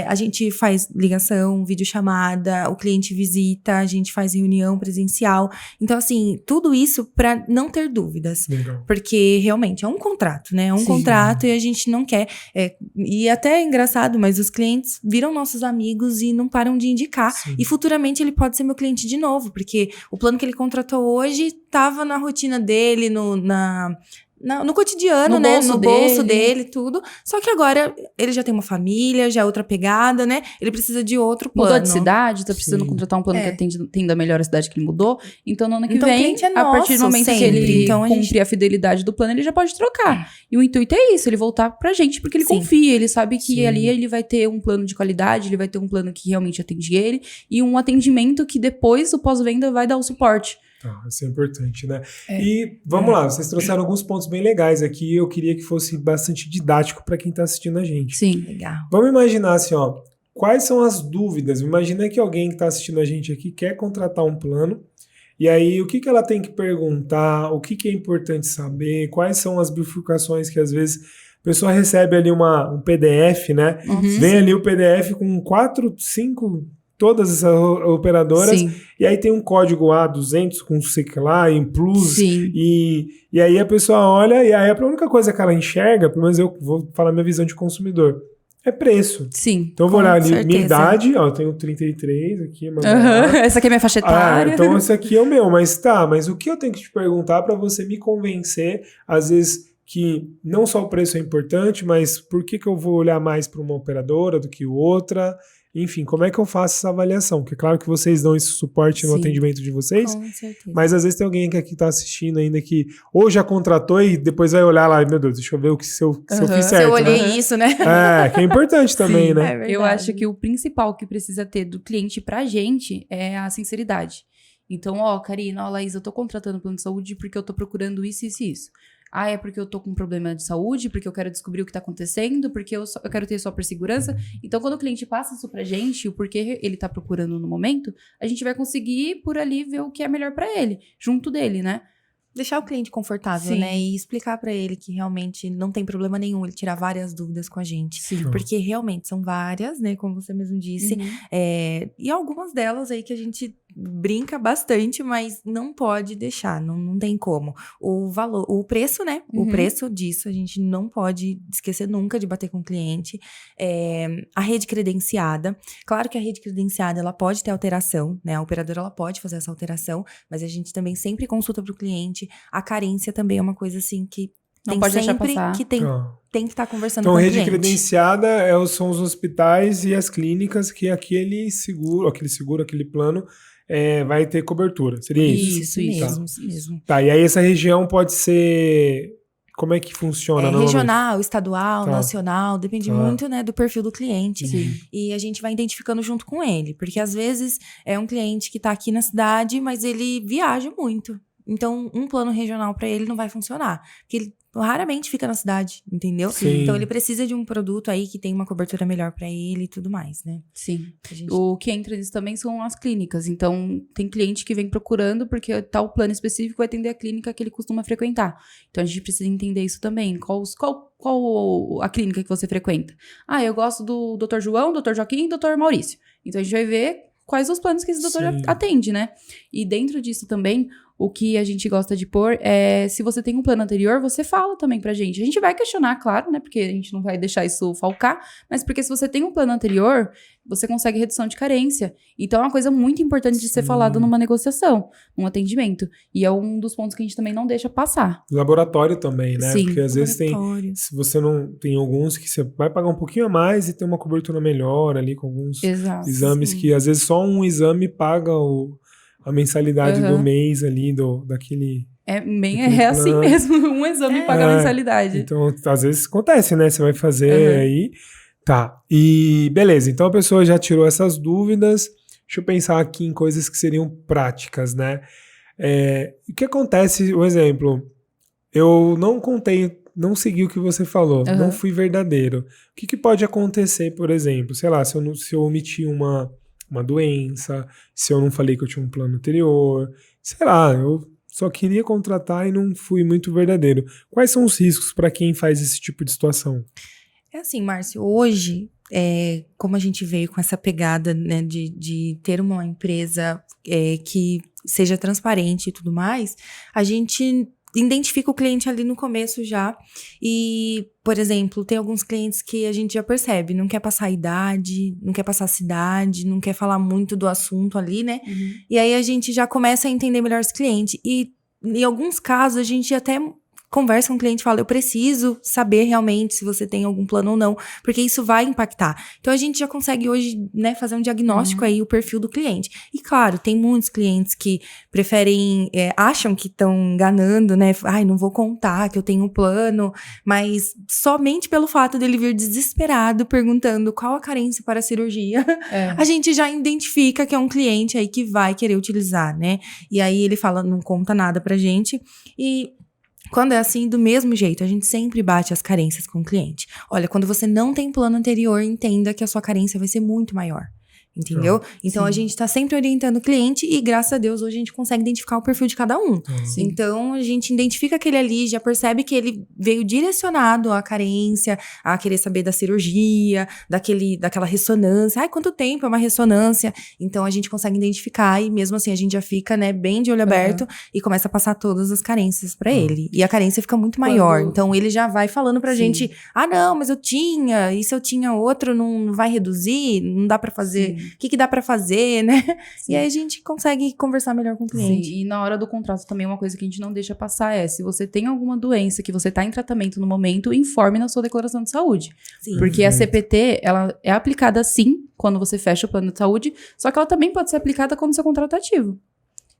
A gente faz ligação, videochamada, o cliente visita, a gente faz reunião presencial. Então, assim, tudo isso para não ter dúvidas. Legal. Porque, realmente, é um contrato, né? É um Sim. contrato e a gente não quer... e até é engraçado, mas os clientes viram nossos amigos e não param de indicar. Sim. E futuramente ele pode ser meu cliente de novo, porque o plano que ele contratou hoje estava na rotina dele, no cotidiano, No né? bolso No bolso dele. dele, tudo. Só que agora ele já tem uma família, já é outra pegada, né? Ele precisa de outro plano. Mudou de cidade, tá precisando Sim. contratar um plano que atenda melhor a cidade que ele mudou. Então, no ano que Então, o vem, cliente é a partir do nosso, momento que sempre. ele Então, a gente- cumprir a fidelidade do plano, ele já pode trocar. E o intuito é isso, ele voltar pra gente, porque ele Sim. confia, ele sabe que Sim. ali ele vai ter um plano de qualidade, ele vai ter um plano que realmente atende ele, e um atendimento que depois, o pós-venda, vai dar o suporte. Tá, isso é importante, né? E vamos lá, vocês trouxeram alguns pontos bem legais aqui. Eu queria que fosse bastante didático para quem está assistindo a gente. Sim. Legal. Vamos imaginar assim, ó, quais são as dúvidas? Imagina que alguém que está assistindo a gente aqui quer contratar um plano. E aí, o que ela tem que perguntar? O que é importante saber? Quais são as bifurcações que às vezes a pessoa recebe ali um PDF, né? Uhum. Vem ali o PDF com 4, 5, todas essas operadoras. Sim. E aí tem um código A200 com sei lá, em plus. Sim. E aí a pessoa olha e aí a única coisa que ela enxerga, pelo menos eu vou falar minha visão de consumidor, é preço. Sim. Então eu vou Com olhar ali minha certeza. idade, ó, eu tenho 33 aqui, mas Aham. Essa aqui é minha faixa etária. então esse aqui é o meu, mas o que eu tenho que te perguntar para você me convencer, às vezes, que não só o preço é importante, mas por que eu vou olhar mais para uma operadora do que outra? Enfim, como é que eu faço essa avaliação? Porque é claro que vocês dão esse suporte no Sim. atendimento de vocês, Com certeza. mas às vezes tem alguém que aqui está assistindo ainda que ou já contratou e depois vai olhar lá, meu Deus, deixa eu ver se eu Aham. fiz Se certo. eu olhei né? isso, né? Que é importante também, Sim. né? É verdade. Eu acho que o principal que precisa ter do cliente pra gente é a sinceridade. Então, Karina, Laís, eu tô contratando plano de saúde porque eu tô procurando isso, isso e isso. É porque eu tô com um problema de saúde, porque eu quero descobrir o que tá acontecendo, porque eu quero ter só por segurança. Então, quando o cliente passa isso pra gente, o porquê ele tá procurando no momento, a gente vai conseguir, por ali, ver o que é melhor pra ele, junto dele, né? deixar o cliente confortável, Sim. né? E explicar pra ele que realmente não tem problema nenhum ele tirar várias dúvidas com a gente. Sim. Porque realmente são várias, né? Como você mesmo disse. Uhum. E algumas delas aí que a gente brinca bastante, mas não pode deixar, não tem como. O valor, o preço, né? O Uhum. preço disso a gente não pode esquecer nunca de bater com o cliente. A rede credenciada. Claro que a rede credenciada, ela pode ter alteração, né? A operadora, ela pode fazer essa alteração, mas a gente também sempre consulta pro cliente. A carência também é uma coisa assim que Não tem pode deixar sempre passar. que tem Tá. que estar conversando Então, com o rede cliente. credenciada são os hospitais e as clínicas que aquele plano vai ter cobertura. Seria isso? Isso mesmo. Tá, e aí essa região pode ser... Como é que funciona normalmente? Regional, estadual, Tá. nacional, depende Tá. muito, né, do perfil do cliente. Sim. E a gente vai identificando junto com ele. Porque às vezes é um cliente que tá aqui na cidade, mas ele viaja muito. Então, um plano regional pra ele não vai funcionar. Porque ele raramente fica na cidade, entendeu? Sim. Então, ele precisa de um produto aí que tem uma cobertura melhor pra ele e tudo mais, né? Sim. A gente- O que entra nisso também são as clínicas. Então, tem cliente que vem procurando porque tal plano específico vai atender a clínica que ele costuma frequentar. Então, a gente precisa entender isso também. Qual a clínica que você frequenta? Ah, eu gosto do Dr. João, Dr. Joaquim e Dr. Maurício. Então, a gente vai ver quais os planos que esse doutor Sim. atende, né? E dentro disso também, o que a gente gosta de pôr é, se você tem um plano anterior, você fala também pra gente. A gente vai questionar, claro, né? Porque a gente não vai deixar isso falcar, mas porque se você tem um plano anterior, você consegue redução de carência. Então, é uma coisa muito importante de ser Sim. falada numa negociação, num atendimento. E é um dos pontos que a gente também não deixa passar. Laboratório também, né? Sim. Porque às vezes Laboratório. se você não tem alguns que você vai pagar um pouquinho a mais e tem uma cobertura melhor ali com alguns Exato. exames sim. que às vezes só um exame paga a mensalidade do Aham. mês ali, daquele... É assim plano. mesmo, um exame paga a mensalidade. Então, às vezes acontece, né? Você vai fazer Aham. aí. Tá. E beleza, então a pessoa já tirou essas dúvidas. Deixa eu pensar aqui em coisas que seriam práticas, né? O que acontece, um exemplo, eu não contei, não segui o que você falou, Aham. não fui verdadeiro. O que pode acontecer, por exemplo? Sei lá, se eu omiti uma doença, se eu não falei que eu tinha um plano anterior, sei lá, eu só queria contratar e não fui muito verdadeiro. Quais são os riscos para quem faz esse tipo de situação? É assim, Márcio, hoje, como a gente veio com essa pegada, né, de ter uma empresa que seja transparente e tudo mais, a gente identifica o cliente ali no começo já. E, por exemplo, tem alguns clientes que a gente já percebe, não quer passar a idade, não quer passar a cidade, não quer falar muito do assunto ali, né? Uhum. E aí a gente já começa a entender melhor esse cliente. E em alguns casos a gente até conversa com o cliente e fala, eu preciso saber realmente se você tem algum plano ou não, porque isso vai impactar. Então a gente já consegue hoje, né, fazer um diagnóstico aí, o perfil do cliente. E claro, tem muitos clientes que preferem, acham que estão enganando, né? Ai, não vou contar que eu tenho um plano, mas somente pelo fato dele vir desesperado perguntando qual a carência para a cirurgia, a gente já identifica que é um cliente aí que vai querer utilizar, né? E aí ele fala, não conta nada pra gente. E quando é assim, do mesmo jeito, a gente sempre bate as carências com o cliente. Olha, quando você não tem plano anterior, entenda que a sua carência vai ser muito maior. Entendeu? Então, sim. a gente tá sempre orientando o cliente e, graças a Deus, hoje a gente consegue identificar o perfil de cada um. Sim. Então, a gente identifica aquele ali, já percebe que ele veio direcionado à carência, a querer saber da cirurgia, daquela ressonância. Ai, quanto tempo é uma ressonância? Então, a gente consegue identificar e, mesmo assim, a gente já fica, né, bem de olho aberto e começa a passar todas as carências pra ele. E a carência fica muito maior. Então, ele já vai falando pra gente, não, mas eu tinha, e se eu tinha outro, não vai reduzir? Não dá pra fazer... O que dá pra fazer, né? Sim. E aí a gente consegue conversar melhor com o cliente. Sim, e na hora do contrato também uma coisa que a gente não deixa passar é, se você tem alguma doença que você tá em tratamento no momento, informe na sua declaração de saúde. Sim. Porque a CPT, ela é aplicada sim, quando você fecha o plano de saúde, só que ela também pode ser aplicada quando seu contrato é ativo.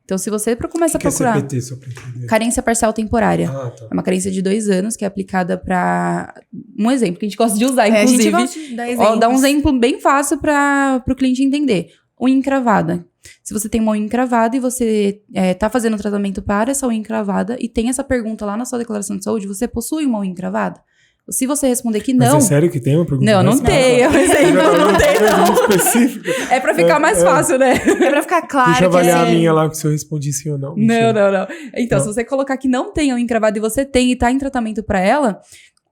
Então, se você começa a procurar... O que é CPT, só pra entender? Carência parcial temporária. Ah, tá. É uma carência de 2 anos que é aplicada para um exemplo que a gente gosta de usar, A inclusive. gente gosta de dar Ó, exemplos. dá um exemplo bem fácil para o cliente entender. Unha encravada. Se você tem uma unha encravada e você tá fazendo tratamento para essa unha encravada e tem essa pergunta lá na sua declaração de saúde, você possui uma unha encravada? Se você responder que Mas não... é sério que tem uma pergunta? Não tem. É um exemplo, não tem não. Específico. É pra ficar mais fácil, né? É pra ficar claro. Deixa eu avaliar que a minha lá, se eu respondi sim ou não. Não. Então, Não. se você colocar que não tem unha encravada e você tem e tá em tratamento pra ela,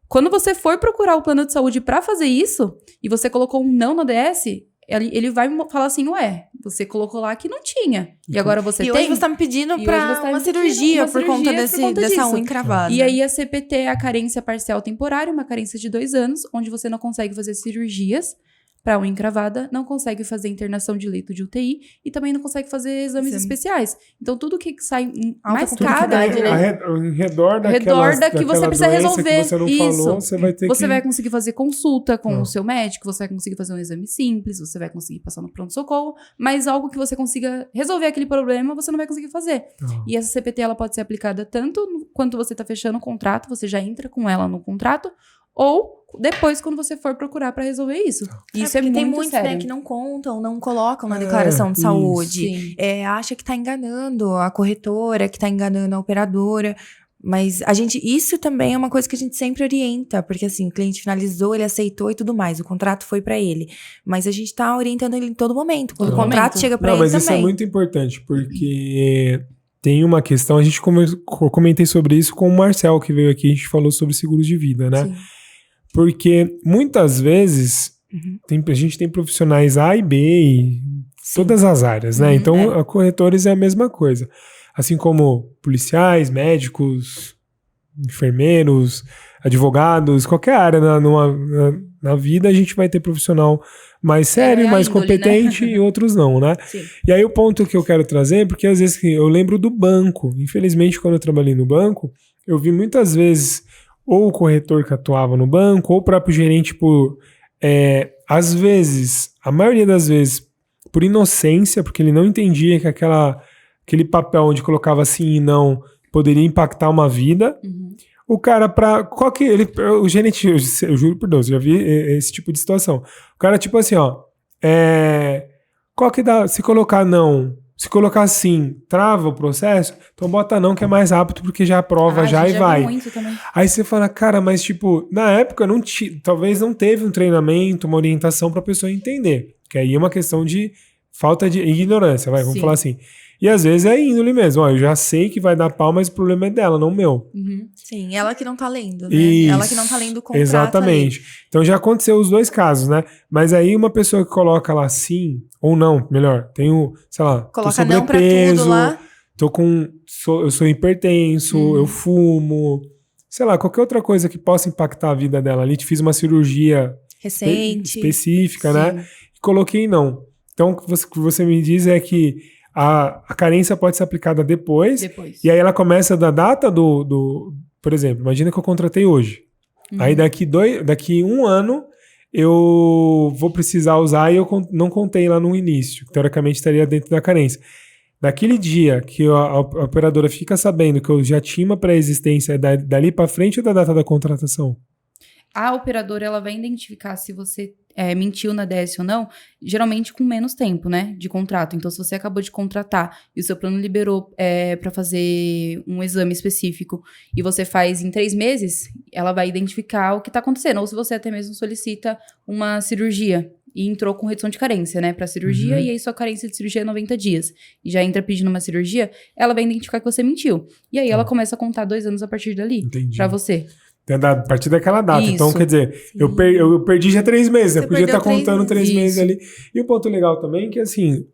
quando você for procurar o plano de saúde pra fazer isso, e você colocou um não no DS, ele vai falar assim, ué, você colocou lá que não tinha. E agora você E tem? hoje você tá me pedindo E pra hoje você tá uma me pedindo cirurgia uma por conta cirurgia dessa disso. unha encravada. E aí a CPT é a carência parcial temporária, uma carência de 2 anos, onde você não consegue fazer cirurgias para unha encravada, não consegue fazer internação de leito de UTI e também não consegue fazer exames especiais. Então tudo que sai mais caro, né? Em redor que você precisa resolver. Que você não isso. falou, você vai ter Você que... vai conseguir fazer consulta com Não. o seu médico, você vai conseguir fazer um exame simples, você vai conseguir passar no pronto-socorro, mas algo que você consiga resolver aquele problema, você não vai conseguir fazer. Não. E essa CPT, ela pode ser aplicada tanto quando você está fechando o contrato, você já entra com ela no contrato, ou depois quando você for procurar para resolver isso. Isso é muito tem muitos, sério. né, que não contam, não colocam na declaração de saúde. Sim. Acha que tá enganando a corretora, que tá enganando a operadora. Mas isso também é uma coisa que a gente sempre orienta, porque assim, o cliente finalizou, ele aceitou e tudo mais, o contrato foi pra ele. Mas a gente tá orientando ele em todo momento, quando o contrato chega pra ele mas também. isso é muito importante, porque tem uma questão, a gente comentei sobre isso com o Marcel, que veio aqui, a gente falou sobre seguros de vida, né? Sim. Porque muitas vezes a gente tem profissionais A e B e todas as áreas, né? Então, a corretores é a mesma coisa. Assim como policiais, médicos, enfermeiros, advogados, qualquer área na vida, a gente vai ter profissional mais sério, mais índole, competente, né? E outros não, né? Sim. E aí o ponto que eu quero trazer, porque às vezes eu lembro do banco. Infelizmente, quando eu trabalhei no banco, eu vi muitas vezes ou o corretor que atuava no banco, ou o próprio gerente às vezes, a maioria das vezes, por inocência, porque ele não entendia que aquele papel onde colocava sim e não poderia impactar uma vida. O cara, o gerente, eu juro por Deus, eu já vi esse tipo de situação. O cara, tipo assim, ó, qual que dá, se colocar não, se colocar sim, trava o processo, então bota não que é mais rápido, porque já aprova já e vai. Muito também. Aí você fala, cara, mas tipo, na época talvez não teve um treinamento, uma orientação pra pessoa entender, que aí é uma questão de falta de ignorância, vamos falar assim. E às vezes é índole mesmo, ó, eu já sei que vai dar pau, mas o problema é dela, não o meu. Sim, ela que não tá lendo, né? Isso, ela que não tá lendo o contrato. exatamente. Ali. Então já aconteceu os dois casos, né? Mas aí uma pessoa que coloca lá sim, ou não, melhor, tenho, sei lá, Coloca tô não pra sobrepeso, tudo lá. eu sou hipertenso, eu fumo, sei lá, qualquer outra coisa que possa impactar a vida dela ali, te fiz uma cirurgia Recente. específica, né? E coloquei não. Então o que você me diz é que a carência pode ser aplicada depois. E aí ela começa da data por exemplo, imagina que eu contratei hoje. Aí daqui 1 ano eu vou precisar usar e eu não contei lá no início. Teoricamente estaria dentro da carência. Naquele dia que a operadora fica sabendo que eu já tinha uma pré-existência dali para frente ou da data da contratação? A operadora, ela vai identificar se você mentiu na DS ou não, geralmente com menos tempo, né, de contrato. Então, se você acabou de contratar e o seu plano liberou para fazer um exame específico e você faz em 3 meses, ela vai identificar o que está acontecendo. Ou se você até mesmo solicita uma cirurgia e entrou com redução de carência, né, para cirurgia, e aí sua carência de cirurgia é 90 dias, e já entra pedindo uma cirurgia, ela vai identificar que você mentiu. E aí ela começa a contar 2 anos a partir dali, para você. A partir daquela data. Isso. Então, quer dizer, eu perdi já 3 meses, né? Podia estar contando 3 meses ali. E o ponto legal também é que, assim,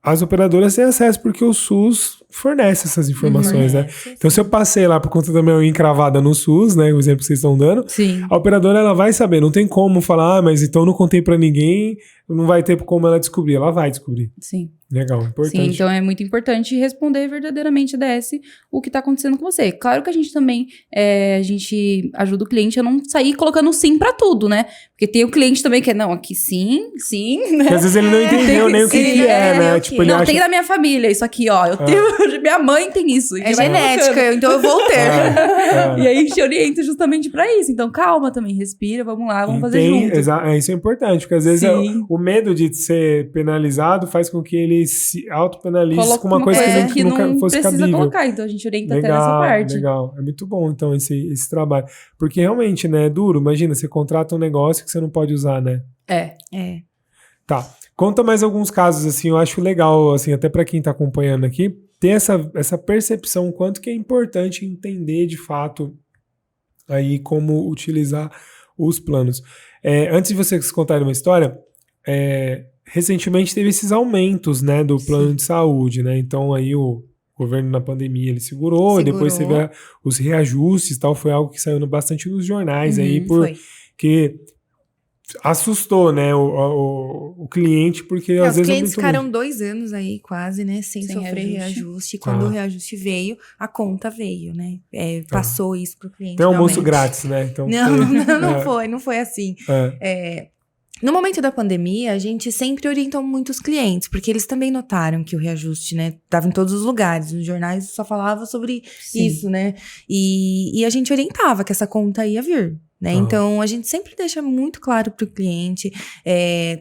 as operadoras têm acesso porque o SUS fornece essas informações, né? Então, se eu passei lá por conta da minha unha encravada no SUS, né? O exemplo que vocês estão dando, a operadora, ela vai saber. Não tem como falar, mas então não contei pra ninguém, não vai ter como ela descobrir. Ela vai descobrir. Sim. Legal, importante. Sim, então é muito importante responder verdadeiramente a DS o que tá acontecendo com você. Claro que a gente também, a gente ajuda o cliente a não sair colocando sim pra tudo, né? Porque tem o cliente também que não, aqui sim, né? Porque às vezes ele não entendeu nem o que é, né? Tipo, ele não, acha... tem da minha família, isso aqui, ó, eu tenho... Minha mãe tem isso. É genética, então eu vou ter. E aí a gente orienta justamente pra isso. Então, calma também, respira, vamos lá, vamos fazer junto. Isso é importante, porque às vezes o medo de ser penalizado faz com que ele se autopenalize com uma coisa que nunca fosse precisa cabível. colocar, então a gente orienta até nessa parte. Legal, é muito bom então esse trabalho. Porque realmente, né, é duro. Imagina, você contrata um negócio que você não pode usar, né? É. Tá. Conta mais alguns casos, assim, eu acho legal, assim, até pra quem tá acompanhando aqui, ter essa percepção, quanto que é importante entender, de fato, aí como utilizar os planos. Antes de vocês contarem uma história, recentemente teve esses aumentos, né, do plano de saúde, né? Então aí o governo na pandemia ele segurou. Depois teve os reajustes e tal, foi algo que saiu bastante nos jornais aí, porque assustou, né, o cliente, porque às vezes os clientes ficaram 2 anos aí quase, né, sem sofrer reajuste. Quando o reajuste veio, a conta veio, né, passou isso pro cliente. Tem almoço grátis, né? Então, não foi assim. No momento da pandemia, a gente sempre orientou muitos clientes, porque eles também notaram que o reajuste, né, estava em todos os lugares, nos jornais só falava sobre isso, né, e a gente orientava que essa conta ia vir. Né? Então, a gente sempre deixa muito claro para o cliente.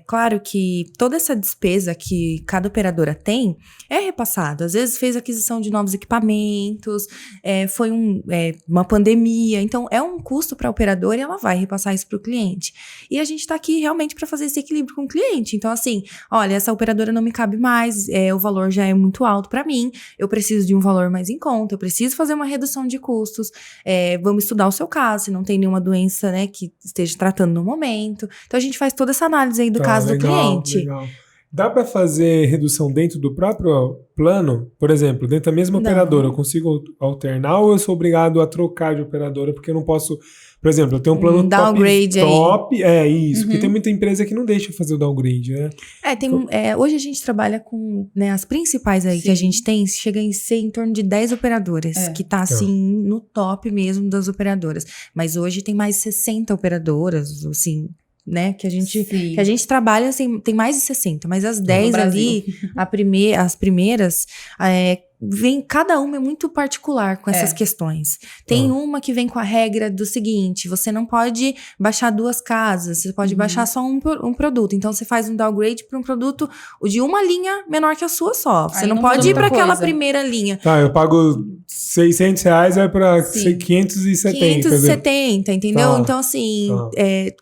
Claro que toda essa despesa que cada operadora tem é repassado. Às vezes fez aquisição de novos equipamentos, foi uma pandemia. Então, é um custo para a operadora e ela vai repassar isso para o cliente. E a gente está aqui realmente para fazer esse equilíbrio com o cliente. Então, assim, olha, essa operadora não me cabe mais, o valor já é muito alto para mim, eu preciso de um valor mais em conta, eu preciso fazer uma redução de custos, vamos estudar o seu caso, se não tem nenhuma doença, né, que esteja tratando no momento. Então, a gente faz toda essa análise aí do caso do cliente. Legal. Dá para fazer redução dentro do próprio plano? Por exemplo, dentro da mesma operadora, eu consigo alternar ou eu sou obrigado a trocar de operadora porque eu não posso... Por exemplo, eu tenho um plano downgrade top. Isso, porque tem muita empresa que não deixa fazer o downgrade, né? Hoje a gente trabalha com, né, as principais aí que a gente tem, chega a ser em torno de 10 operadoras, que tá assim no top mesmo das operadoras. Mas hoje tem mais de 60 operadoras, assim, né, que a gente trabalha, assim, tem mais de 60, mas as 10 ali, as primeiras, cada uma é muito particular com essas questões. Tem uma que vem com a regra do seguinte, você não pode baixar 2 casas, você pode baixar só um produto. Então, você faz um downgrade para um produto de uma linha menor que a sua só. Você não pode ir para aquela primeira linha. Tá, eu pago R$600, vai para 570. 570, entendeu? Então, assim,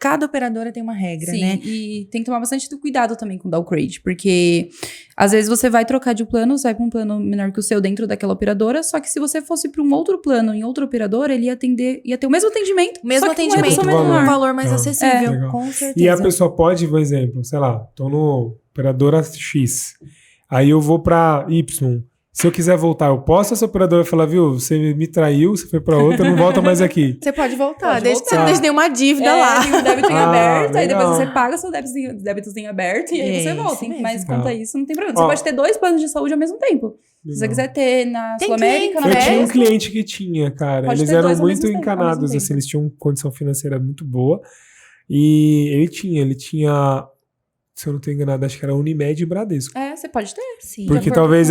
cada operadora tem uma regra, né? E tem que tomar bastante cuidado também com o downgrade, porque às vezes você vai trocar de plano, você vai para um plano menor que o seu dentro daquela operadora, só que se você fosse para um outro plano em outra operadora, ele ia ter o mesmo atendimento. Um valor mais acessível, com certeza. E a pessoa pode, por exemplo, sei lá, tô no operadora X, aí eu vou para Y. Se eu quiser voltar, eu posso? Essa operadora falar, viu, você me traiu, você foi pra outra, não volta mais aqui. Você pode voltar, desde que você não deixe nenhuma dívida lá. Tem o débito em aberto, aí depois você paga seu débito em aberto e aí você volta. Mas quanto a isso, não tem problema. Você pode ter 2 planos de saúde ao mesmo tempo. Se você quiser ter na Sul-América, na Eu tinha um cliente que tinha, cara. Eles eram muito encanados, assim, eles tinham condição financeira muito boa. E ele tinha... Se eu não estou enganado, acho que era Unimed e Bradesco. Você pode ter, sim. Porque talvez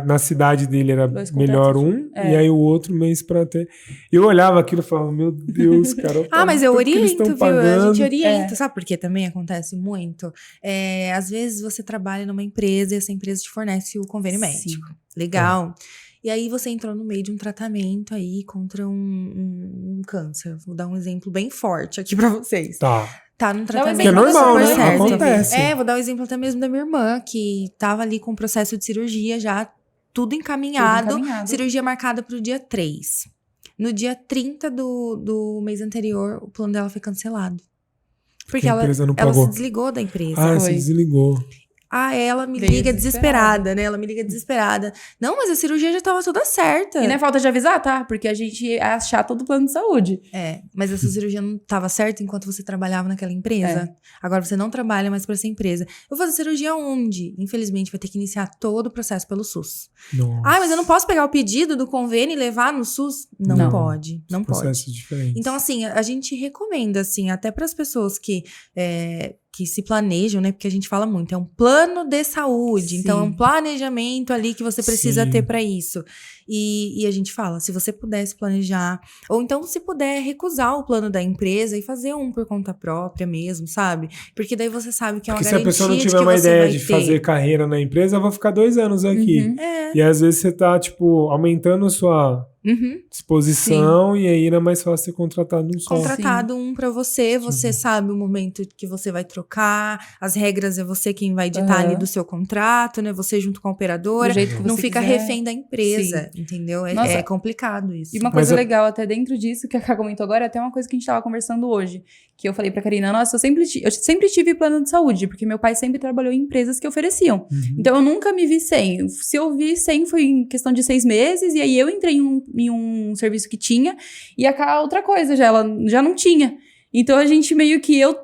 na cidade dele era melhor e aí o outro mês para ter. Eu olhava aquilo e falava, meu Deus, cara. Mas eu oriento, viu? A gente orienta. Sabe por que também acontece muito? Às vezes você trabalha numa empresa e essa empresa te fornece o convênio médico. Legal. E aí você entrou no meio de um tratamento aí contra um câncer. Vou dar um exemplo bem forte aqui para vocês. Tá no tratamento. Que é normal, né? Acontece. Vou dar um exemplo até mesmo da minha irmã, que tava ali com o processo de cirurgia já, tudo encaminhado. Cirurgia marcada pro dia 3. No dia 30 do mês anterior, o plano dela foi cancelado. Porque ela se desligou da empresa. Se desligou. Ela me liga desesperada, né? Ela me liga desesperada. Não, mas a cirurgia já tava toda certa. E não é falta de avisar, tá? Porque a gente é chata do plano de saúde. Mas essa cirurgia não tava certa enquanto você trabalhava naquela empresa. Agora você não trabalha mais pra essa empresa. Eu vou fazer cirurgia onde? Infelizmente, vai ter que iniciar todo o processo pelo SUS. Nossa. Mas eu não posso pegar o pedido do convênio e levar no SUS? Não pode. Não pode. Processos diferentes. Então, assim, a gente recomenda, assim, até pras pessoas que que se planejam, né? Porque a gente fala muito, é um plano de saúde. Sim. Então, é um planejamento ali que você precisa Sim. ter para isso. E a gente fala, se você pudesse planejar, ou então se puder recusar o plano da empresa e fazer um por conta própria mesmo, sabe? Porque daí você sabe que é uma Porque se a garantia pessoa não de tiver que uma você ideia vai de ter. fazer carreira na empresa, eu vou ficar 2 anos aqui. Uhum. É. E às vezes você tá, tipo, aumentando a sua Uhum. disposição e aí não é mais fácil ser contratado um só. Contratado um pra você, você Sim. sabe o momento que você vai trocar, as regras é você quem vai ditar ali do seu contrato, né? Você junto com a operadora. Do jeito que Não você fica quiser. refém da empresa, entendeu? Nossa. É complicado isso. E uma coisa legal até dentro disso, que a Ká comentou agora, é até uma coisa que a gente tava conversando hoje. Que eu falei pra Karina, nossa, eu sempre tive plano de saúde, porque meu pai sempre trabalhou em empresas que ofereciam. Uhum. Então eu nunca me vi sem. Se eu vi sem, foi em questão de 6 meses, e aí eu entrei em um serviço que tinha, e a Ká outra coisa, ela já não tinha. Então a gente meio que eu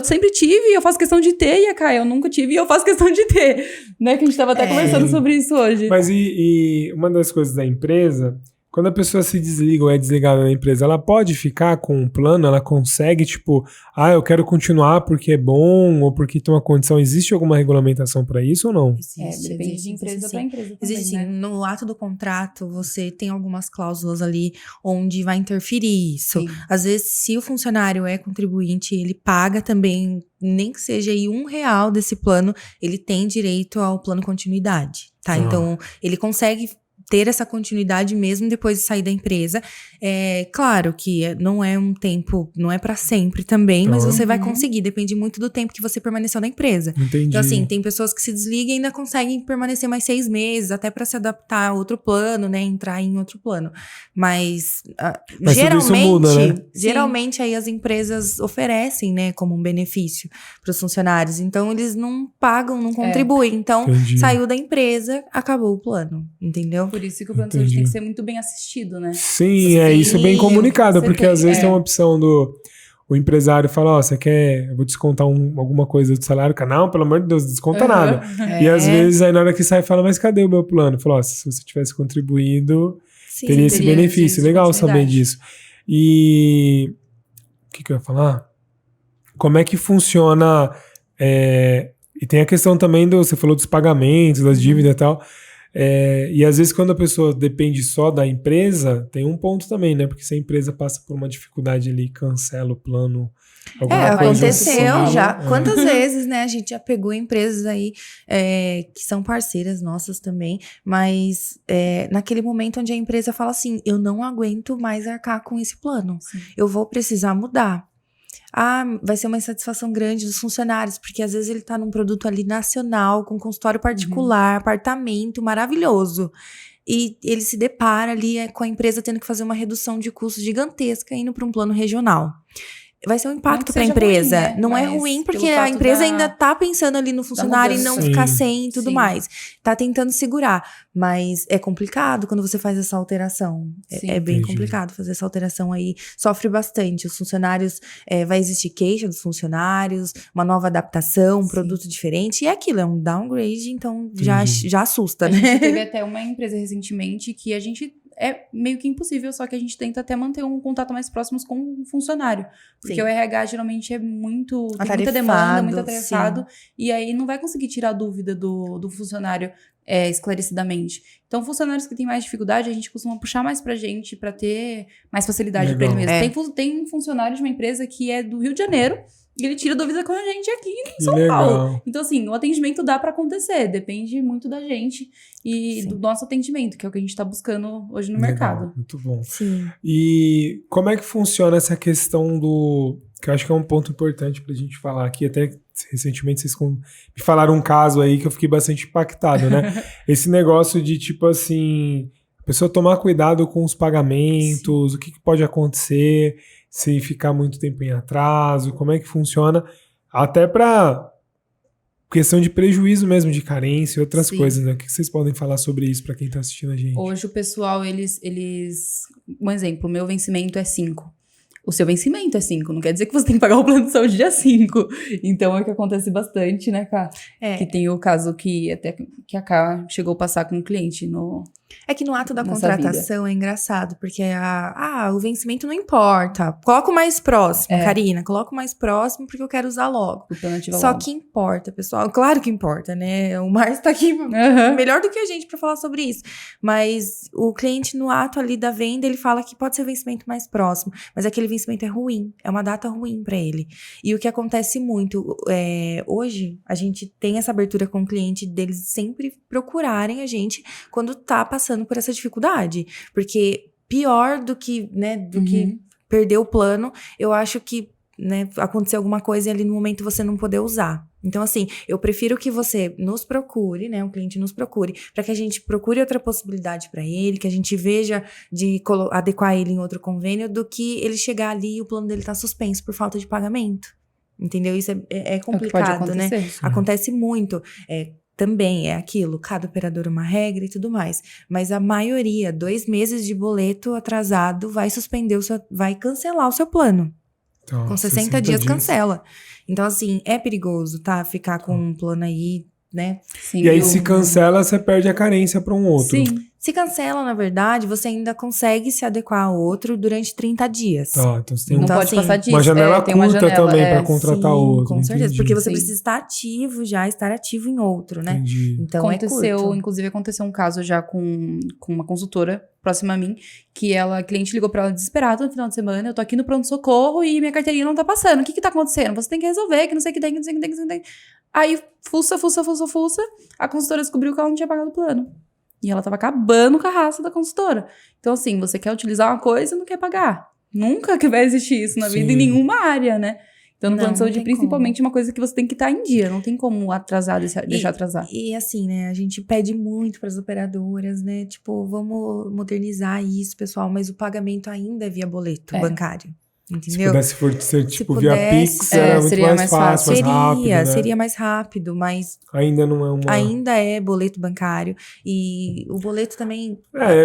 sempre tive, e eu faço questão de ter, e a Ká, eu nunca tive, e eu faço questão de ter. Né? Que a gente tava até conversando sobre isso hoje. Mas e uma das coisas da empresa, quando a pessoa se desliga ou é desligada da empresa, ela pode ficar com um plano, ela consegue, tipo, eu quero continuar porque é bom ou porque tem uma condição. Existe alguma regulamentação para isso ou não? Depende de empresa para empresa também, Existe sim. né? No ato do contrato, você tem algumas cláusulas ali onde vai interferir isso. Sim. Às vezes, se o funcionário é contribuinte, ele paga também, nem que seja aí R$1 desse plano, ele tem direito ao plano continuidade, tá? Então, ele consegue ter essa continuidade mesmo depois de sair da empresa. É claro que não é um tempo, não é pra sempre também, mas você vai conseguir, depende muito do tempo que você permaneceu na empresa. Entendi. Então, assim, tem pessoas que se desligam e ainda conseguem permanecer mais 6 meses, até pra se adaptar a outro plano, né, entrar em outro plano. Mas geralmente, tudo isso muda, né? geralmente aí as empresas oferecem, né, como um benefício pros funcionários. Então, eles não pagam, não contribuem. Então, Entendi. saiu da empresa, acabou o plano, entendeu? Por isso que o plano de saúde tem que ser muito bem assistido, né? Sim, isso é bem comunicado, porque às vezes tem uma opção o empresário fala, você quer, eu vou descontar alguma coisa do salário? Não, pelo amor de Deus, desconta nada. E às vezes aí na hora que sai fala, mas cadê o meu plano? Falou, se você tivesse contribuído, Sim, teria esse benefício. Legal saber disso. E o que eu ia falar? Como é que funciona? E tem a questão também você falou dos pagamentos, das dívidas e tal. E às vezes quando a pessoa depende só da empresa, tem um ponto também, né? Porque se a empresa passa por uma dificuldade ali, cancela o plano. Aconteceu já. Quantas vezes, né? A gente já pegou empresas aí que são parceiras nossas também, mas naquele momento onde a empresa fala assim, eu não aguento mais arcar com esse plano. Sim. Eu vou precisar mudar. Vai ser uma insatisfação grande dos funcionários, porque às vezes ele tá num produto ali nacional, com consultório particular, apartamento maravilhoso. E ele se depara ali com a empresa tendo que fazer uma redução de custos gigantesca indo para um plano regional. Vai ser um impacto para a empresa. Ruim, né? Não é Mas ruim, porque pelo a fato empresa ainda tá pensando ali no funcionário e não ficar sem e tudo mais. Tá tentando segurar. Mas é complicado quando você faz essa alteração. É bem complicado fazer essa alteração aí. Sofre bastante. Os funcionários, vai existir queixa dos funcionários, uma nova adaptação, um produto diferente. E é aquilo, é um downgrade, então já assusta, né? A gente teve até uma empresa recentemente que a gente... É meio que impossível, só que a gente tenta até manter um contato mais próximo com o funcionário. Porque o RH geralmente é tem muita demanda, muito atarefado. E aí não vai conseguir tirar a dúvida do funcionário esclarecidamente. Então, funcionários que têm mais dificuldade, a gente costuma puxar mais pra gente, pra ter mais facilidade pra ele mesmo. Tem funcionário de uma empresa que é do Rio de Janeiro, e ele tira dúvida com a gente aqui em São Paulo. Então, assim, o atendimento dá pra acontecer. Depende muito da gente e do nosso atendimento, que é o que a gente tá buscando hoje no mercado. Muito bom. Sim. E como é que funciona essa questão que eu acho que é um ponto importante pra gente falar aqui, até recentemente vocês me falaram um caso aí que eu fiquei bastante impactado, né? Esse negócio de, tipo assim, a pessoa tomar cuidado com os pagamentos, o que pode acontecer se ficar muito tempo em atraso, como é que funciona, até para questão de prejuízo mesmo, de carência e outras coisas, né? O que vocês podem falar sobre isso para quem tá assistindo a gente? Hoje o pessoal, um exemplo, o meu vencimento é 5. O seu vencimento é 5, não quer dizer que você tem que pagar o plano de saúde dia 5. Então é o que acontece bastante, né, Ká? Que tem o caso que até que a Ká chegou a passar com um cliente É que no ato da Nessa contratação é engraçado, porque o vencimento não importa. Coloca o mais próximo, Karina. Coloca o mais próximo porque eu quero usar logo. O plano ativa Só logo. que importa, pessoal. Claro que importa, né? O Márcio tá aqui melhor do que a gente pra falar sobre isso. Mas o cliente no ato ali da venda, ele fala que pode ser vencimento mais próximo. Mas aquele vencimento é ruim. É uma data ruim pra ele. E o que acontece muito, hoje, a gente tem essa abertura com o cliente deles sempre procurarem a gente quando tá passando por essa dificuldade. Porque pior do que, né, que perder o plano, eu acho que, né, acontecer alguma coisa e ali no momento você não poder usar. Então, assim, eu prefiro que você nos procure, né, um cliente nos procure, para que a gente procure outra possibilidade para ele, que a gente veja de adequar ele em outro convênio, do que ele chegar ali e o plano dele tá suspenso por falta de pagamento. Entendeu? Isso é complicado, né? Acontece muito. Também é aquilo, cada operador uma regra e tudo mais. Mas a maioria, 2 meses de boleto atrasado, vai cancelar o seu plano. Então, com 60 dias cancela. Então, assim, é perigoso, tá? Ficar com um plano aí, né? Sim, e aí, se cancela, você perde a carência para um outro. Sim. Se cancela, na verdade, você ainda consegue se adequar ao outro durante 30 dias. Tá, então você tem não pode passar disso. uma janela tem curta uma janela, também para contratar sim, outro. Com certeza, entendi. porque você Sim. precisa estar ativo em outro, né? Entendi. Então Inclusive aconteceu um caso já com uma consultora próxima a mim, que a cliente ligou pra ela desesperada no final de semana, eu tô aqui no pronto-socorro e minha carteirinha não tá passando, o que tá acontecendo? Você tem que resolver, que não sei o que tem, que não sei o que tem, que não sei o que tem. Aí, fuça, a consultora descobriu que ela não tinha pagado o plano. E ela tava acabando com a raça da consultora. Então, assim, você quer utilizar uma coisa e não quer pagar. Nunca que vai existir isso na vida, em nenhuma área, né? Então, no plano de saúde, principalmente, é uma coisa que você tem que estar em dia. Não tem como atrasar, deixar atrasar. E assim, né? A gente pede muito para as operadoras, né? Tipo, vamos modernizar isso, pessoal. Mas o pagamento ainda é via boleto bancário. Entendeu? Se pudesse ser tipo via Pix, era muito seria mais fácil, mais rápido, né? Seria mais rápido, mas ainda não é uma... Ainda é boleto bancário. E o boleto também...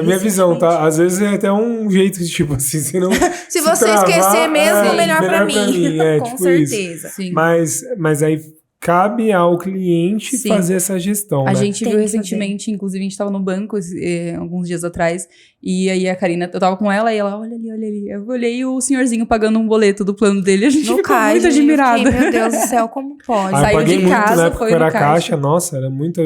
minha visão, tá? Às vezes é até um jeito de, tipo assim, se não... se você esquecer mesmo, melhor pra mim. Com tipo certeza. Sim. Mas aí cabe ao cliente fazer essa gestão, A né? gente viu recentemente, inclusive a gente tava no banco alguns dias atrás, e aí a Karina, eu tava com ela e ela, olha ali. Eu olhei o senhorzinho pagando um boleto do plano dele, a gente ficou muito admirada. Meu Deus do céu, como pode? Saiu de casa, muito, né? foi era no caixa, nossa, era muita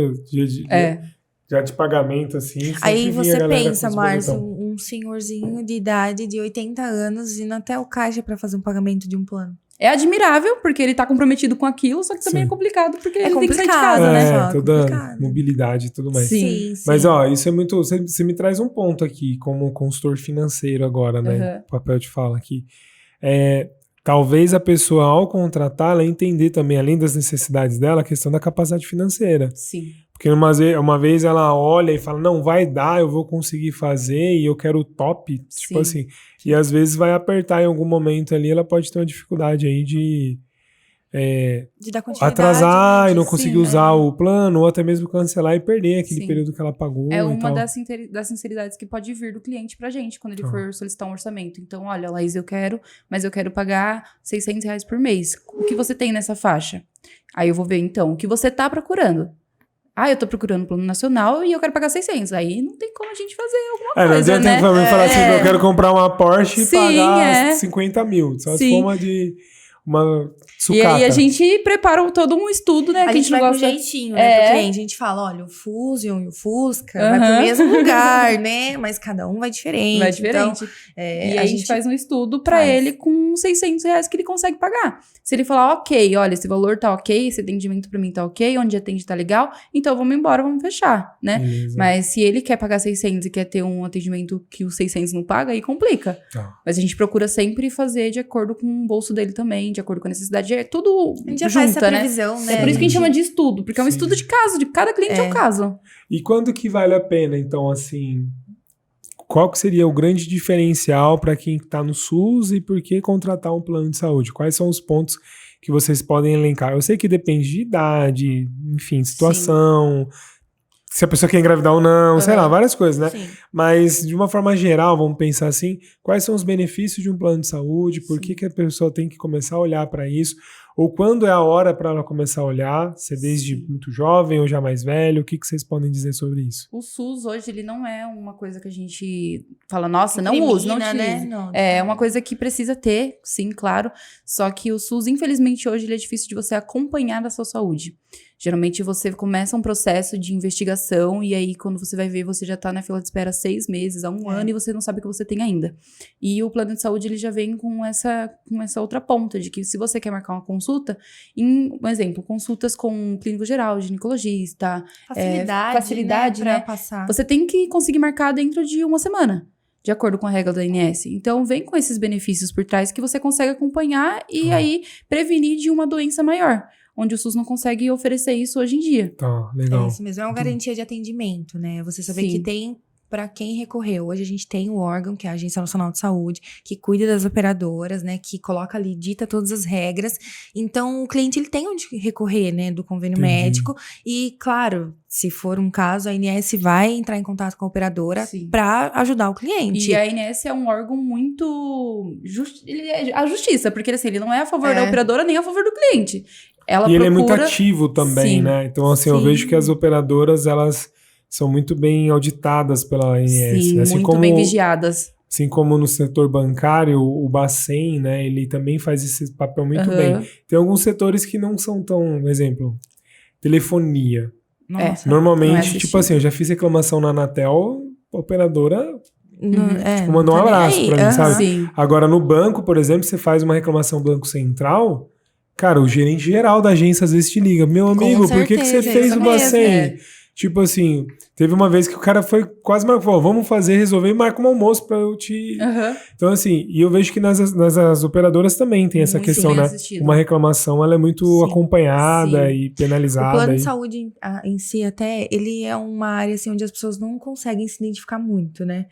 já de pagamento, assim. Aí você pensa, Márcio, um senhorzinho de idade de 80 anos indo até o caixa pra fazer um pagamento de um plano. É admirável, porque ele tá comprometido com aquilo, só que também é complicado, porque ele tem que sair de casa, né? Toda mobilidade e tudo mais. Sim. Mas, isso é muito... Você me traz um ponto aqui, como consultor financeiro agora, né? O papel de fala aqui. Talvez a pessoa, ao contratar, ela entender também, além das necessidades dela, a questão da capacidade financeira. Sim. Porque uma vez ela olha e fala, não, vai dar, eu vou conseguir fazer e eu quero o top, tipo assim. E às vezes vai apertar em algum momento ali, ela pode ter uma dificuldade aí de dar continuidade, atrasar, né? e não conseguir usar o plano, ou até mesmo cancelar e perder aquele período que ela pagou. É uma das sinceridades que pode vir do cliente pra gente, quando ele for solicitar um orçamento. Então, olha, Laís, mas eu quero pagar R$600 por mês. O que você tem nessa faixa? Aí eu vou ver, então, o que você tá procurando. Eu tô procurando plano nacional e eu quero pagar 600. Aí não tem como a gente fazer alguma coisa, não adianta, né? Pra mim falar assim, eu quero comprar uma Porsche e pagar 50 mil. Só se for uma sucata. E aí a gente prepara todo um estudo, né? A que gente vai gosta... com jeitinho, né, pro cliente. A gente fala, olha, o Fusion e o Fusca vai pro mesmo lugar, né? Mas cada um vai diferente. Então, e a gente faz um estudo pra ele com R$600 que ele consegue pagar. Se ele falar, ok, olha, esse valor tá ok, esse atendimento pra mim tá ok, onde atende tá legal, então vamos embora, vamos fechar, né? Beleza. Mas se ele quer pagar 600 e quer ter um atendimento que os 600 não paga, aí complica. Mas a gente procura sempre fazer de acordo com o bolso dele também, de acordo com a necessidade. É tudo a gente já junta, faz essa previsão, né? É por isso que a gente chama de estudo, porque é um estudo de caso, de cada cliente é um caso. E quando que vale a pena, então, assim, qual que seria o grande diferencial para quem está no SUS e por que contratar um plano de saúde? Quais são os pontos que vocês podem elencar? Eu sei que depende de idade, enfim, situação, se a pessoa quer engravidar ou não, sei lá, várias coisas, né? Sim. Mas, de uma forma geral, vamos pensar assim, quais são os benefícios de um plano de saúde, por que a pessoa tem que começar a olhar para isso, ou quando é a hora para ela começar a olhar, se é desde muito jovem ou já mais velho, o que vocês podem dizer sobre isso? O SUS hoje, ele não é uma coisa que a gente fala, nossa, não Incrimina, use, não utilize. né? Não. É uma coisa que precisa ter, sim, claro. Só que o SUS, infelizmente, hoje ele é difícil de você acompanhar da sua saúde. Geralmente você começa um processo de investigação e aí quando você vai ver, você já tá na fila de espera 6 meses, há um ano e você não sabe o que você tem ainda. E o plano de saúde, ele já vem com essa outra ponta de que se você quer marcar uma consulta, um exemplo, consultas com um clínico geral, ginecologista, facilidade, né? né? Pra passar. Você tem que conseguir marcar dentro de uma semana, de acordo com a regra da ANS. Então, vem com esses benefícios por trás que você consegue acompanhar e aí prevenir de uma doença maior, onde o SUS não consegue oferecer isso hoje em dia. Tá, legal. É isso mesmo, é uma garantia de atendimento, né? Você saber que tem para quem recorreu. Hoje a gente tem o órgão, que é a Agência Nacional de Saúde, que cuida das operadoras, né? Que coloca ali, dita todas as regras. Então, o cliente, ele tem onde recorrer, né? Do convênio médico. E, claro, se for um caso, a ANS vai entrar em contato com a operadora para ajudar o cliente. E a ANS é um órgão muito... Ele é a justiça, porque assim, ele não é a favor da operadora nem a favor do cliente. Ele é muito ativo também, né? Então, assim, eu vejo que as operadoras, elas são muito bem auditadas pela ANS. Sim, assim muito como, bem vigiadas. Assim como no setor bancário, o Bacen, né? Ele também faz esse papel muito bem. Tem alguns setores que não são tão... Exemplo, telefonia. Nossa, normalmente, tipo assim, eu já fiz reclamação na Anatel, a operadora... mandou um abraço pra mim, sabe? Sim. Agora, no banco, por exemplo, você faz uma reclamação no Banco Central... Cara, o gerente geral da agência às vezes te liga. Meu amigo, por que você fez o Bacen? Tipo assim, teve uma vez que o cara foi quase falou, vamos resolver e marca um almoço pra eu te... Então assim, e eu vejo que nas operadoras também tem essa questão, né? Assistido. Uma reclamação, ela é muito acompanhada e penalizada. O plano de saúde em si até, ele é uma área assim, onde as pessoas não conseguem se identificar muito, né?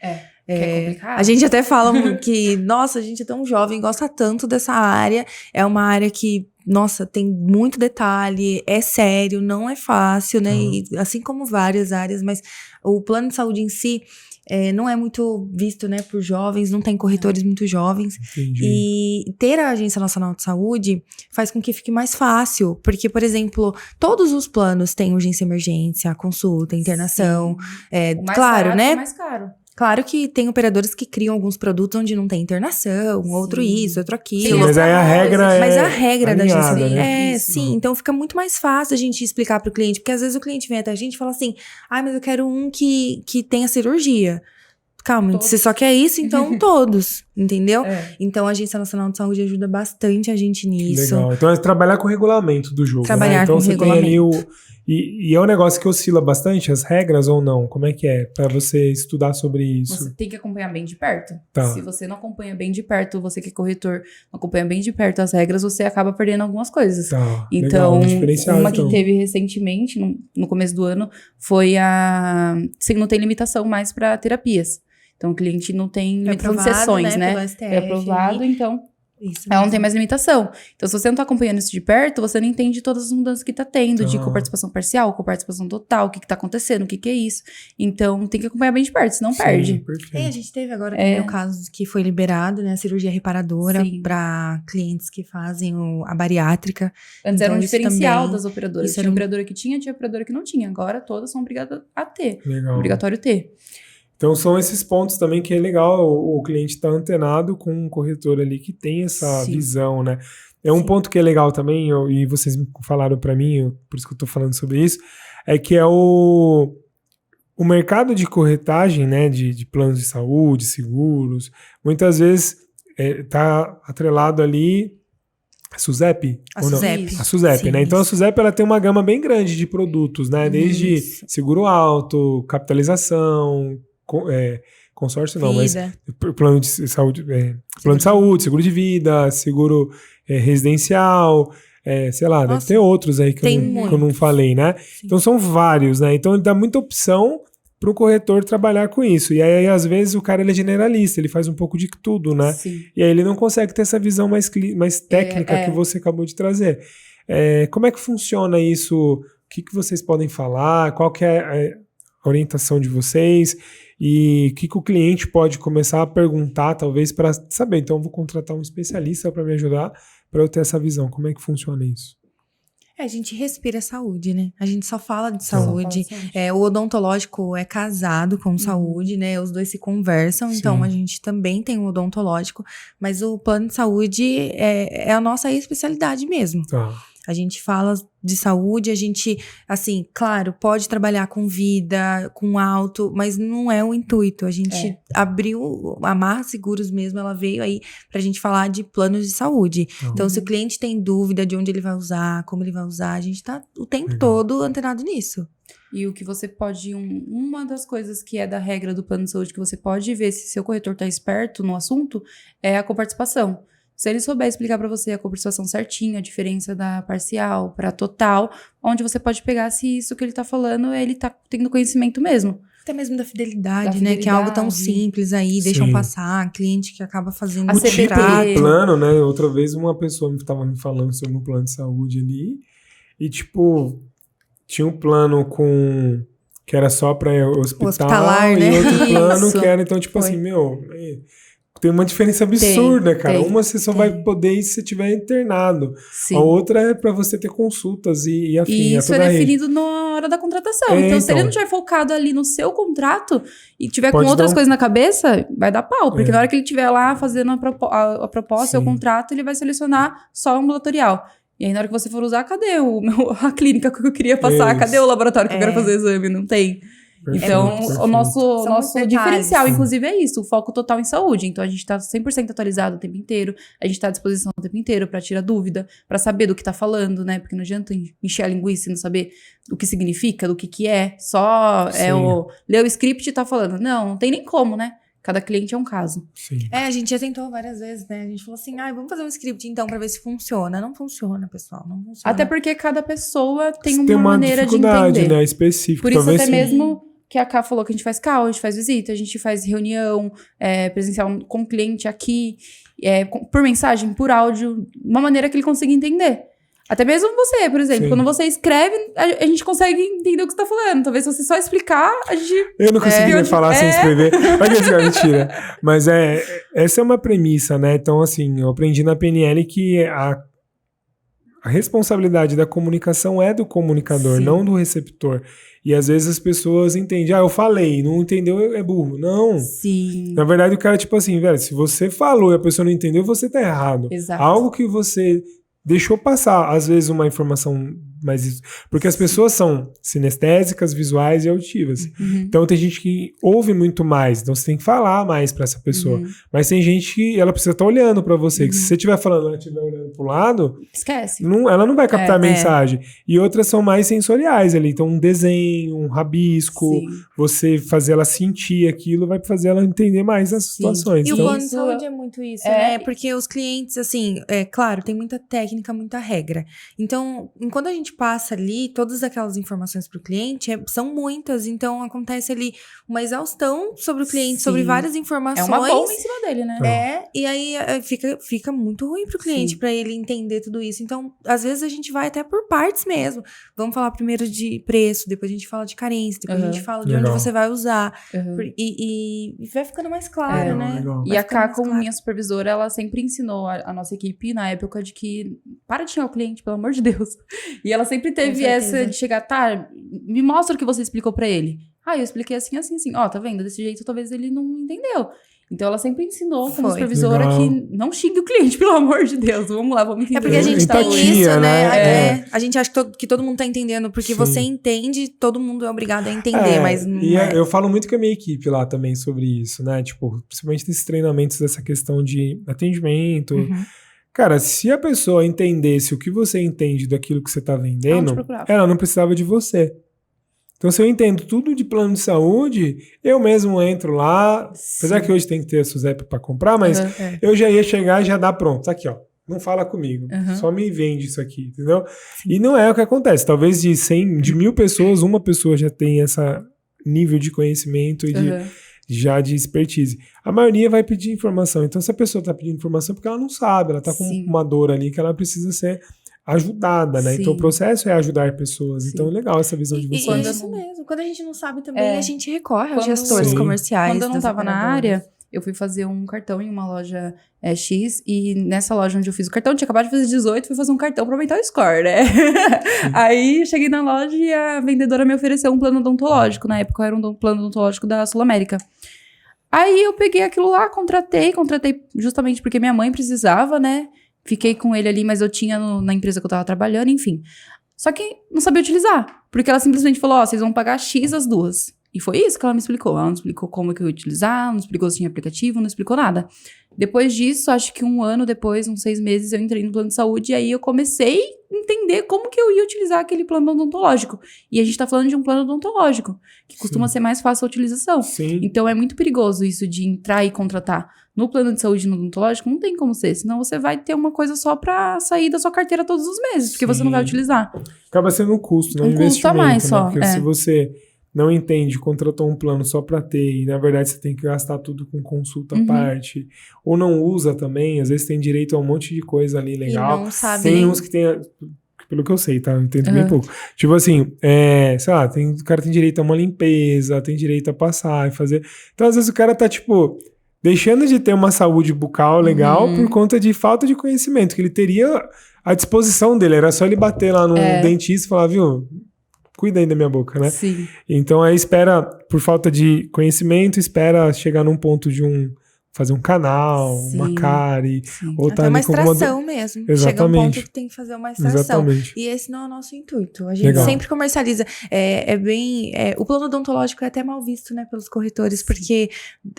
É complicado. A gente até fala que, nossa, a gente é tão jovem, gosta tanto dessa área. É uma área que, nossa, tem muito detalhe, é sério, não é fácil, né? E, assim como várias áreas, mas o plano de saúde em si não é muito visto, né, por jovens, não tem corretores muito jovens. Entendi. E ter a Agência Nacional de Saúde faz com que fique mais fácil, porque, por exemplo, todos os planos têm urgência e emergência, consulta, internação. O mais claro, barato né? é o mais caro. Claro que tem operadores que criam alguns produtos onde não tem internação, outro isso, outro aquilo. Sim, mas aí a regra Mas a regra da agência né? sim. Então fica muito mais fácil a gente explicar pro cliente, porque às vezes o cliente vem até a gente e fala assim, mas eu quero um que tenha cirurgia. Calma, você só quer isso, então todos, entendeu? Então a Agência Nacional de Saúde ajuda bastante a gente nisso. Legal. Então é trabalhar com o regulamento do jogo, trabalhar né? Então com você regulamento. tem ali E é um negócio que oscila bastante, as regras ou não? Como é que é? Pra você estudar sobre isso. Você tem que acompanhar bem de perto. Tá. Se você não acompanha bem de perto, você que é corretor, não acompanha bem de perto as regras, você acaba perdendo algumas coisas. Tá. Então, legal, uma que teve recentemente, no começo do ano, foi não tem limitação mais para terapias. Então, o cliente não tem limitação de sessões, né? Pelo STF, é aprovado, então... Isso ela não tem mais limitação. Então, se você não tá acompanhando isso de perto, você não entende todas as mudanças que tá tendo, de coparticipação parcial, coparticipação total, o que tá acontecendo, o que é isso. Então, tem que acompanhar bem de perto, senão perde. Perfeito. A gente teve agora também o caso que foi liberado, né, a cirurgia reparadora para clientes que fazem a bariátrica. Antes então, era um diferencial também, das operadoras. Tinha operadora que tinha operadora que não tinha. Agora, todas são obrigadas a ter. Legal. Obrigatório ter. Então, são esses pontos também que é legal o cliente estar antenado com um corretor ali que tem essa visão, né? É um ponto que é legal também, e vocês falaram para mim, por isso que eu tô falando sobre isso, é que é o mercado de corretagem, né, de planos de saúde, seguros, muitas vezes tá atrelado ali a SUSEP? A SUSEP. A SUSEP, né? Então, a SUSEP, ela tem uma gama bem grande de produtos, né? Desde seguro alto, capitalização, consórcio não, mas plano de saúde, plano de saúde, seguro de vida, seguro residencial, sei lá, deve ter outros aí que eu não falei, né? Sim. Então são vários, né? Então dá muita opção para o corretor trabalhar com isso. E aí, às vezes, o cara ele é generalista, ele faz um pouco de tudo, né? Sim. E aí ele não consegue ter essa visão mais técnica que você acabou de trazer. Como é que funciona isso? O que vocês podem falar? Qual que é a orientação de vocês e o que o cliente pode começar a perguntar, talvez, para saber. Então, eu vou contratar um especialista para me ajudar, para eu ter essa visão. Como é que funciona isso? A gente respira saúde, né? A gente só fala de saúde. O odontológico é casado com saúde, né? Os dois se conversam, então a gente também tem o odontológico, mas o plano de saúde é a nossa especialidade mesmo. Tá. A gente fala de saúde, a gente, assim, claro, pode trabalhar com vida, com auto, mas não é o intuito. A gente abriu a Marra Seguros mesmo, ela veio aí pra gente falar de planos de saúde. Então, se o cliente tem dúvida de onde ele vai usar, como ele vai usar, a gente tá o tempo todo antenado nisso. E o que você pode... uma das coisas que é da regra do plano de saúde que você pode ver se seu corretor tá esperto no assunto é a coparticipação. Se ele souber explicar para você a coparticipação certinho, a diferença da parcial para total, onde você pode pegar se isso que ele tá falando, ele tá tendo conhecimento mesmo. Até mesmo da fidelidade, né? Que é algo tão simples aí, deixam passar, cliente que acaba fazendo A o tipo CBT. do plano, né? Outra vez uma pessoa estava me falando sobre um plano de saúde ali e, tipo, tinha um plano que era só para hospital né? e outro plano Isso. que era, então, tipo assim, tem uma diferença absurda, cara. Uma você só vai poder ir se você estiver internado. Sim. A outra é para você ter consultas e afim. E isso é definido na hora da contratação. Então, se ele não estiver focado ali no seu contrato e tiver com outras coisas na cabeça, vai dar pau. Porque na hora que ele estiver lá fazendo a proposta, o contrato, ele vai selecionar só o ambulatorial. E aí, na hora que você for usar, cadê a clínica que eu queria passar? Cadê o laboratório que eu quero fazer o exame? Não tem. Então, o nosso diferencial, inclusive, é isso, o foco total em saúde. Então, a gente tá 100% atualizado o tempo inteiro, a gente tá à disposição o tempo inteiro pra tirar dúvida, pra saber do que tá falando, né? Porque não adianta encher a linguiça e não saber o que significa, do que é, só ler o script e tá falando. Não tem nem como, né? Cada cliente é um caso. Sim. A gente já tentou várias vezes, né? A gente falou assim, vamos fazer um script então pra ver se funciona. Não funciona, pessoal, não funciona. Até porque cada pessoa tem uma tem uma maneira de dificuldade, entender. né? Específica. Por isso talvez até mesmo que a Ká falou que a gente faz call, a gente faz visita, a gente faz reunião presencial com o cliente aqui, por mensagem, por áudio, uma maneira que ele consiga entender. Até mesmo você, por exemplo, quando você escreve, a gente consegue entender o que você tá falando. Talvez se você só explicar, a gente... Eu não conseguiria falar sem escrever. Mentira. Mas essa é uma premissa, né? Então, assim, eu aprendi na PNL que a responsabilidade da comunicação é do comunicador, não do receptor. E às vezes as pessoas entendem, eu falei, não entendeu, é burro. Não. Sim. Na verdade, o cara, tipo assim, velho, se você falou e a pessoa não entendeu, você tá errado. Exato. Algo que você deixou passar, às vezes, uma informação mais... Porque as pessoas são sinestésicas, visuais e auditivas. Então, tem gente que ouve muito mais. Então, você tem que falar mais pra essa pessoa. Mas tem gente que ela precisa estar olhando pra você. Que se você estiver falando, ela estiver olhando pro lado... Esquece. Ela não vai captar a mensagem. E outras são mais sensoriais ali. Então, um desenho, um rabisco, você fazer ela sentir aquilo, vai fazer ela entender mais as situações. E então, o plano de saúde é muito isso, né? Porque os clientes, assim, claro, tem muita técnica, muita regra. Então, enquanto a gente passa ali todas aquelas informações para o cliente, são muitas, então acontece ali uma exaustão sobre o cliente, sobre várias informações. É uma bomba em cima dele, né? E aí fica muito ruim pro cliente, para ele entender tudo isso. Então, às vezes a gente vai até por partes mesmo. Vamos falar primeiro de preço, depois a gente fala de carência, depois a gente fala de onde você vai usar. E vai ficando mais claro, né? Legal. E a Ká, como minha supervisora, ela sempre ensinou a nossa equipe na época de que para de xingar o cliente, pelo amor de Deus. E ela sempre teve essa de chegar, me mostra o que você explicou pra ele. Eu expliquei assim, assim, assim. Tá vendo? Desse jeito, talvez ele não entendeu. Então, ela sempre ensinou como supervisora que não xingue o cliente, pelo amor de Deus. Vamos lá, vamos entender. É porque a gente tem isso, né? A gente acha que todo mundo tá entendendo, porque você entende, todo mundo é obrigado a entender, mas não eu falo muito com a minha equipe lá também sobre isso, né? Tipo, principalmente nesses treinamentos dessa questão de atendimento. Cara, se a pessoa entendesse o que você entende daquilo que você tá vendendo, ela não precisava de você. Então, se eu entendo tudo de plano de saúde, eu mesmo entro lá, apesar que hoje tem que ter a SUSEP para comprar, mas eu já ia chegar e já dar pronto. Tá aqui, ó. Não fala comigo. Só me vende isso aqui, entendeu? E não é o que acontece. Talvez de 1.000 pessoas, uma pessoa já tem esse nível de conhecimento e já de expertise. A maioria vai pedir informação. Então, se a pessoa está pedindo informação, é porque ela não sabe, ela está com uma dor ali que ela precisa ser ajudada, né? Sim. Então o processo é ajudar pessoas. Sim. Então legal essa visão de E vocês. isso mesmo. Quando a gente não sabe também, a gente recorre aos Quando- gestores Sim. comerciais. Quando eu não das tava na operadoras. área, eu fui fazer um cartão em uma loja X, e nessa loja onde eu fiz o cartão, eu tinha acabado de fazer 18, fui fazer um cartão pra aumentar o score, né? Aí eu cheguei na loja e a vendedora me ofereceu um plano odontológico. Na época era um plano odontológico da Sul América. Aí eu peguei aquilo lá, contratei justamente porque minha mãe precisava, né? Fiquei com ele ali, mas eu tinha na empresa que eu tava trabalhando, enfim. Só que não sabia utilizar, porque ela simplesmente falou, ó, vocês vão pagar X as duas. E foi isso que ela me explicou. Ela não explicou como que eu ia utilizar, não explicou se tinha aplicativo, não explicou nada. Depois disso, acho que um ano depois, uns 6 meses, eu entrei no plano de saúde e aí eu comecei a entender como que eu ia utilizar aquele plano odontológico. E a gente tá falando de um plano odontológico, que costuma ser mais fácil a utilização. Sim. Então é muito perigoso isso de entrar e contratar. No plano de saúde no odontológico não tem como ser, senão você vai ter uma coisa só pra sair da sua carteira todos os meses, porque você não vai Sim. utilizar. Acaba sendo um custo, né? Um custo a investimento, mais né? só, Porque é. se você não entende, contratou um plano só para ter, e na verdade você tem que gastar tudo com consulta à Uhum. parte, ou não usa também, às vezes tem direito a um monte de coisa ali legal. E não sabe Tem nem- uns que tem, pelo que eu sei, tá? Eu entendo bem Uhum. pouco. Tipo assim, sei lá, o cara tem direito a uma limpeza, tem direito a passar e fazer. Então às vezes o cara tá, tipo, deixando de ter uma saúde bucal legal Uhum. por conta de falta de conhecimento, que ele teria à disposição dele, era só ele bater lá no dentista e falar, viu, cuida aí da minha boca, né? Sim. Então aí espera, por falta de conhecimento, espera chegar num ponto de fazer um canal, Sim. uma cárie, Sim. ou tá Até uma ali com alguma extração mesmo. Chega um Exatamente. ponto que tem que fazer uma extração. Exatamente. E esse não é o nosso intuito. A gente Legal. sempre comercializa. O plano odontológico é até mal visto, né, pelos corretores, porque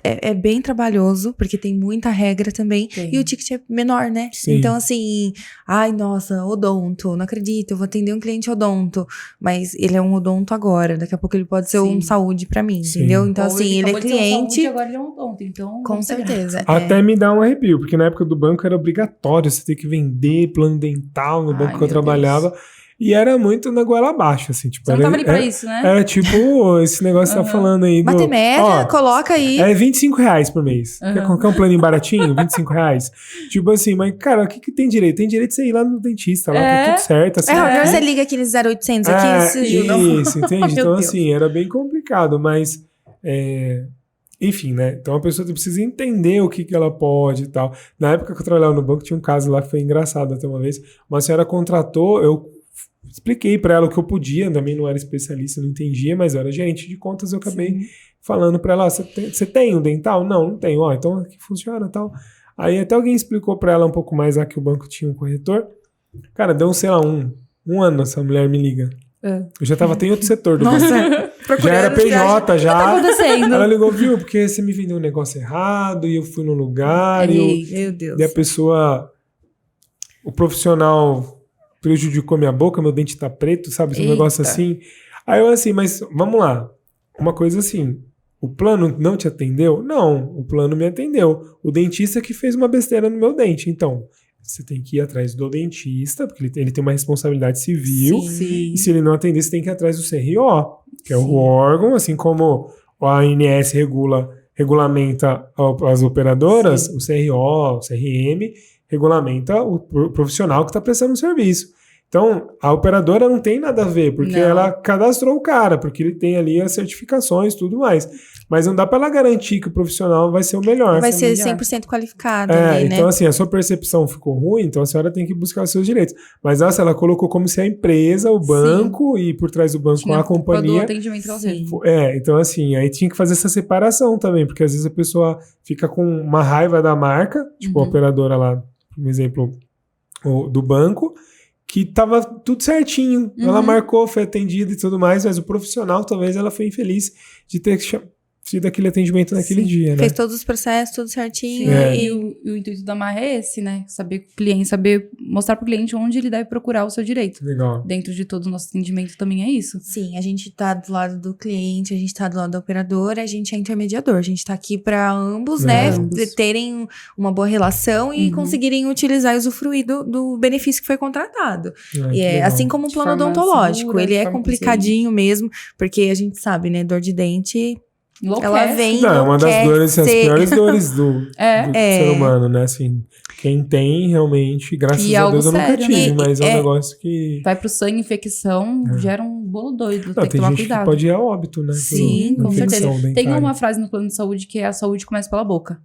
é bem trabalhoso, porque tem muita regra também. Tem. E o ticket é menor, né? Sim. Então, assim, ai, nossa, odonto, não acredito, eu vou atender um cliente odonto. Mas ele é um odonto agora, daqui a pouco ele pode ser Sim. um saúde pra mim, Sim. entendeu? Então, Ou assim, ele é acabou de ser um saúde, cliente. agora ele é um odonto, então Com vamos ser certeza. Até me dá um arrepio, porque na época do banco era obrigatório você ter que vender plano dental no Ai, banco que eu meu trabalhava. E era muito na goela abaixo, assim. Tipo, Você não tava ali pra isso, né? Era tipo esse negócio que você tá falando aí. Bater média, ó, coloca aí. É R$25 por mês. Uhum. Quer colocar um planinho baratinho? R$25. Tipo assim, mas cara, o que tem direito? Tem direito de você ir lá no dentista, lá tá tudo certo. Assim, Agora você liga aqueles 0800 aqui, se isso, entende? Meu Então, Deus. assim, era bem complicado, mas. Enfim, né? Então a pessoa precisa entender o que ela pode e tal. Na época que eu trabalhava no banco, tinha um caso lá que foi engraçado até uma vez. Uma senhora contratou, eu expliquei pra ela o que eu podia, também não era especialista, não entendia, mas eu era gerente de contas, eu acabei falando pra ela: você tem um dental? Não tenho. Ó, então aqui funciona e tal. Aí até alguém explicou pra ela um pouco mais lá que o banco tinha um corretor. Cara, deu, sei lá, um ano essa mulher me liga. Eu já tava até em outro setor do banco. Já era PJ, já. O que tá acontecendo? Ela ligou, viu? Porque você me vendeu um negócio errado e eu fui no lugar e Meu Deus. a pessoa, o profissional prejudicou minha boca, meu dente tá preto, sabe? Esse negócio assim. Aí eu assim, mas vamos lá. Uma coisa assim, o plano não te atendeu? Não, o plano me atendeu. O dentista que fez uma besteira no meu dente. Então, você tem que ir atrás do dentista, porque ele tem uma responsabilidade civil. Sim. E se ele não atender, você tem que ir atrás do CRO, que é o órgão, assim como a ANS regulamenta as operadoras, o CRO, o CRM, regulamenta o profissional que está prestando o serviço. Então, a operadora não tem nada a ver, porque Não. ela cadastrou o cara, porque ele tem ali as certificações e tudo mais. Mas não dá para ela garantir que o profissional vai ser o melhor. Vai ser melhor. 100% qualificado ali, né? Então, assim, a sua percepção ficou ruim, então a senhora tem que buscar os seus direitos. Mas, nossa, ela colocou como se a empresa, o banco, e por trás do banco Tinha a culpa do companhia. atendimento que ela teve. Então, assim, aí tinha que fazer essa separação também, porque às vezes a pessoa fica com uma raiva da marca, tipo a operadora lá, por exemplo, do banco, que tava tudo certinho. Ela marcou, foi atendida e tudo mais, mas o profissional, talvez, ela foi infeliz de ter sido aquele atendimento naquele dia, né? Fez todos os processos, tudo certinho. E o intuito da marra é esse, né? Saber o cliente, saber mostrar pro cliente onde ele deve procurar o seu direito. Legal. Dentro de todo o nosso atendimento também é isso. Sim, a gente tá do lado do cliente, a gente tá do lado da operadora, a gente é intermediador. A gente tá aqui pra ambos, né? Ambos. Terem uma boa relação e conseguirem utilizar e usufruir do benefício que foi contratado. E é assim como o De plano forma odontológico. segura, Ele de é forma complicadinho mesmo, porque a gente sabe, né? Dor de dente Enlouquece. Ela vem Não, é uma das dores, as piores dores do ser humano, né? Assim, quem tem, realmente, graças E a algo Deus eu nunca sério, tive, né? mas é um negócio que... Vai pro sangue, infecção, gera um bolo doido. Não, Tem que tem tomar gente cuidado. que pode ir a óbito, né? Sim, por com certeza. infecção Tem dentária. uma frase no plano de saúde que é a saúde começa pela boca.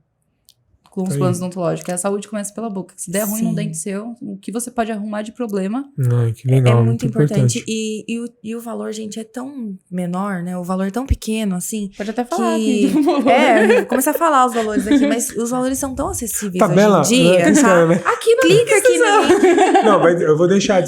Com os Aí. planos odontológicos. A saúde começa pela boca. Se der ruim Sim. num dente seu, o que você pode arrumar de problema... Ai, que legal, É muito importante. E o valor, gente, é tão menor, né? O valor é tão pequeno, assim. Pode até falar Que... aqui. Começar a falar os valores aqui, mas os valores são tão acessíveis Tabela, hoje em dia, né? tá? Né? Aqui no clica aqui no Não, eu vou deixar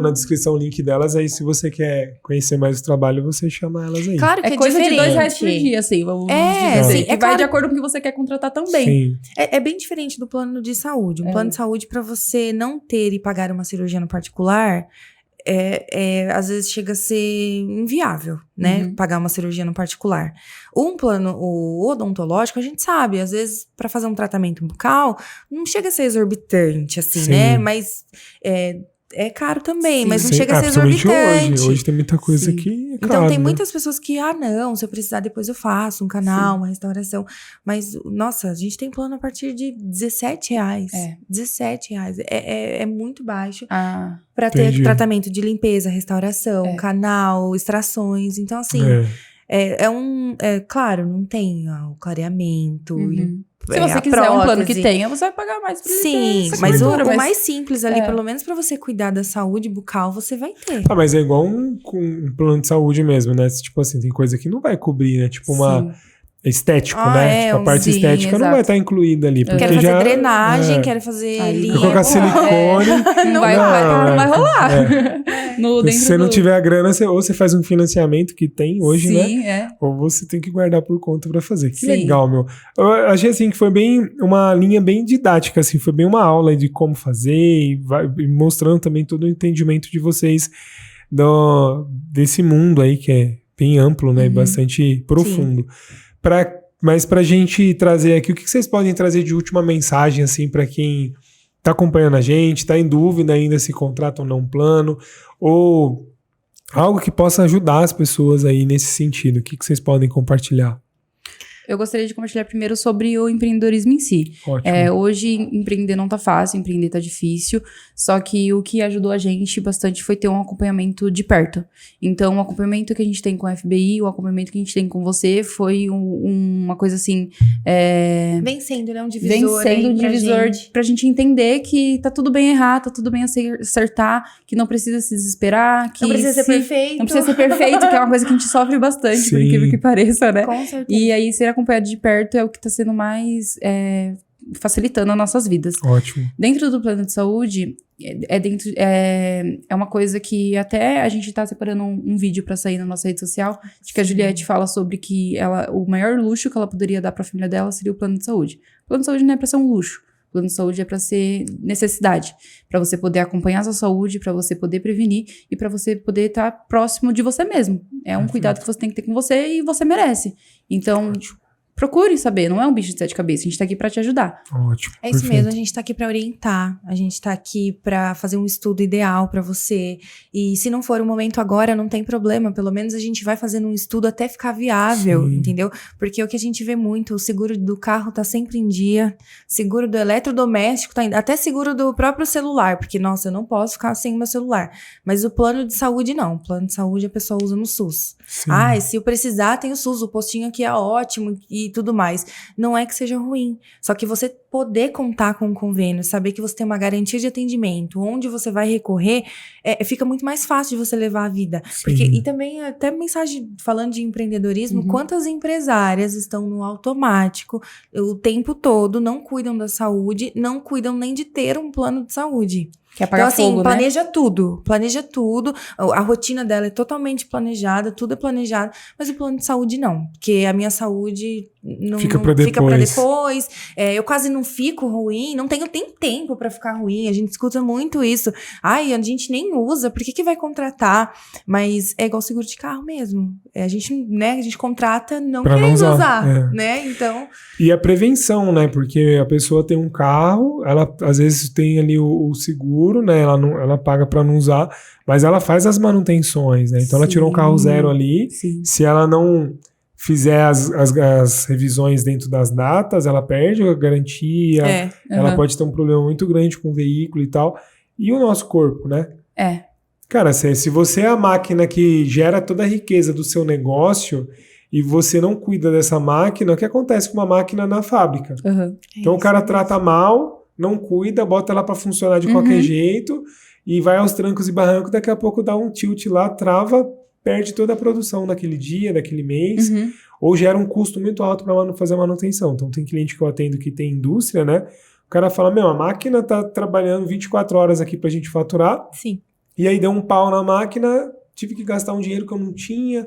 na descrição o link delas, aí se você quer conhecer mais o trabalho, você chama elas aí. Claro que É é coisa diferente. de R$2 por dia, assim, vamos É, dizer. sim, Que é vai claro. de acordo com o que você quer contratar também. Sim. É bem diferente do plano de saúde. Um plano de saúde, para você não ter e pagar uma cirurgia no particular, às vezes chega a ser inviável, né? Uhum. Pagar uma cirurgia no particular. Um plano, o odontológico, a gente sabe, às vezes, para fazer um tratamento bucal, não chega a ser exorbitante, assim, Sim. né? Mas é caro também, Sim. mas não Sim, chega a ser principalmente exorbitante. Hoje tem muita coisa Sim. que é Então, caro, tem né? muitas pessoas que, não, se eu precisar, depois eu faço um canal, uma restauração. Mas, nossa, a gente tem plano a partir de R$17. É. R$17. É muito baixo Ah, pra ter Entendi. tratamento de limpeza, restauração, É. canal, extrações. Então, assim, claro, não tem o clareamento. uhum. Se a você quiser um plano que prótese. tenha, você vai pagar mais por ele ter Sim, essa mas cobertura, o mais simples ali, É. pelo menos pra você cuidar da saúde bucal, você vai ter. Ah, mas é igual um plano de saúde mesmo, né? Tipo assim, tem coisa que não vai cobrir, né? Tipo Sim. estético, Ah, né? Tipo, a parte sim, estética não exato. vai estar incluída ali. Porque Quero fazer já, drenagem, quero fazer Aí, linha. Quer colocar silicone. Não vai rolar. No, Se dentro você não do- tiver a grana, ou você faz um financiamento que tem hoje, né? Sim, é. Ou você tem que guardar por conta pra fazer. Que Sim. legal, meu. Eu achei assim que foi bem uma linha bem didática, assim, foi bem uma aula de como fazer e mostrando também todo o entendimento de vocês desse mundo aí que é bem amplo, né? E Uhum. bastante profundo. Mas pra gente trazer aqui, o que vocês podem trazer de última mensagem, assim, pra quem tá acompanhando a gente, tá em dúvida ainda se contrata ou não um plano, ou algo que possa ajudar as pessoas aí nesse sentido. O que vocês podem compartilhar? Eu gostaria de compartilhar primeiro sobre o empreendedorismo em si. Ótimo. Hoje, empreender não tá fácil, empreender tá difícil, só que o que ajudou a gente bastante foi ter um acompanhamento de perto. Então, o acompanhamento que a gente tem com a FBI, o acompanhamento que a gente tem com você, foi uma coisa assim... Vem sendo, né? Um Vem divisor sendo um aí pra divisor gente. pra gente entender que tá tudo bem errar, tá tudo bem acertar, que não precisa se desesperar, que Não precisa ser perfeito. não precisa ser perfeito, que é uma coisa que a gente sofre bastante, por Sim. incrível que pareça, né? Com certeza. E aí, ser acompanhado de perto é o que tá sendo mais facilitando as nossas vidas. Ótimo. Dentro do plano de saúde, é uma coisa que até a gente tá separando um vídeo pra sair na nossa rede social, de que a Juliette fala sobre que o maior luxo que ela poderia dar pra família dela seria o plano de saúde. O plano de saúde não é pra ser um luxo. O plano de saúde é pra ser necessidade. Pra você poder acompanhar a sua saúde, pra você poder prevenir e pra você poder estar próximo de você mesmo. É um cuidado que você tem que ter com você e você merece. Então, procure saber, não é um bicho de 7 cabeças, a gente tá aqui pra te ajudar. Ótimo. É isso perfeito. mesmo, a gente tá aqui pra orientar, a gente tá aqui pra fazer um estudo ideal pra você. E se não for o momento agora, não tem problema, pelo menos a gente vai fazendo um estudo até ficar viável, Sim. entendeu? Porque o que a gente vê muito, o seguro do carro tá sempre em dia, seguro do eletrodoméstico tá até seguro do próprio celular, porque, nossa, eu não posso ficar sem o meu celular. Mas o plano de saúde não, o plano de saúde a pessoa usa no SUS. Sim. E se eu precisar, tem o SUS, o postinho aqui é ótimo e tudo mais. Não é que seja ruim, só que você poder contar com um convênio, saber que você tem uma garantia de atendimento, onde você vai recorrer, fica muito mais fácil de você levar a vida. Porque, e também, até mensagem falando de empreendedorismo, quantas empresárias estão no automático o tempo todo, não cuidam da saúde, não cuidam nem de ter um plano de saúde. Que é apagar Então, assim, fogo, planeja tudo, a rotina dela é totalmente planejada, tudo é planejado, mas o plano de saúde não, porque a minha saúde Fica não pra fica pra depois. depois, eu quase não fico ruim, não tenho tempo pra ficar ruim, a gente escuta muito isso, a gente nem usa, por que vai contratar? Mas é igual seguro de carro mesmo, a gente contrata não Pra não querendo usar, né, então... E a prevenção, né? Porque a pessoa tem um carro, ela às vezes tem ali o seguro, né? Ela paga pra não usar, mas ela faz as manutenções, né? Então ela tirou um carro zero ali. Sim. Se ela não fizer as revisões dentro das datas, ela perde a garantia, ela pode ter um problema muito grande com o veículo e tal. E o nosso corpo, né? Cara, se você é a máquina que gera toda a riqueza do seu negócio e você não cuida dessa máquina, o que acontece com uma máquina na fábrica? Então o cara trata mal, não cuida, bota ela para funcionar de qualquer jeito e vai aos trancos e barrancos, daqui a pouco dá um tilt lá, trava, perde toda a produção daquele dia, daquele mês, ou gera um custo muito alto para fazer a manutenção. Então tem cliente que eu atendo que tem indústria, né? O cara fala, a máquina tá trabalhando 24 horas aqui pra gente faturar. Sim. E aí deu um pau na máquina, tive que gastar um dinheiro que eu não tinha.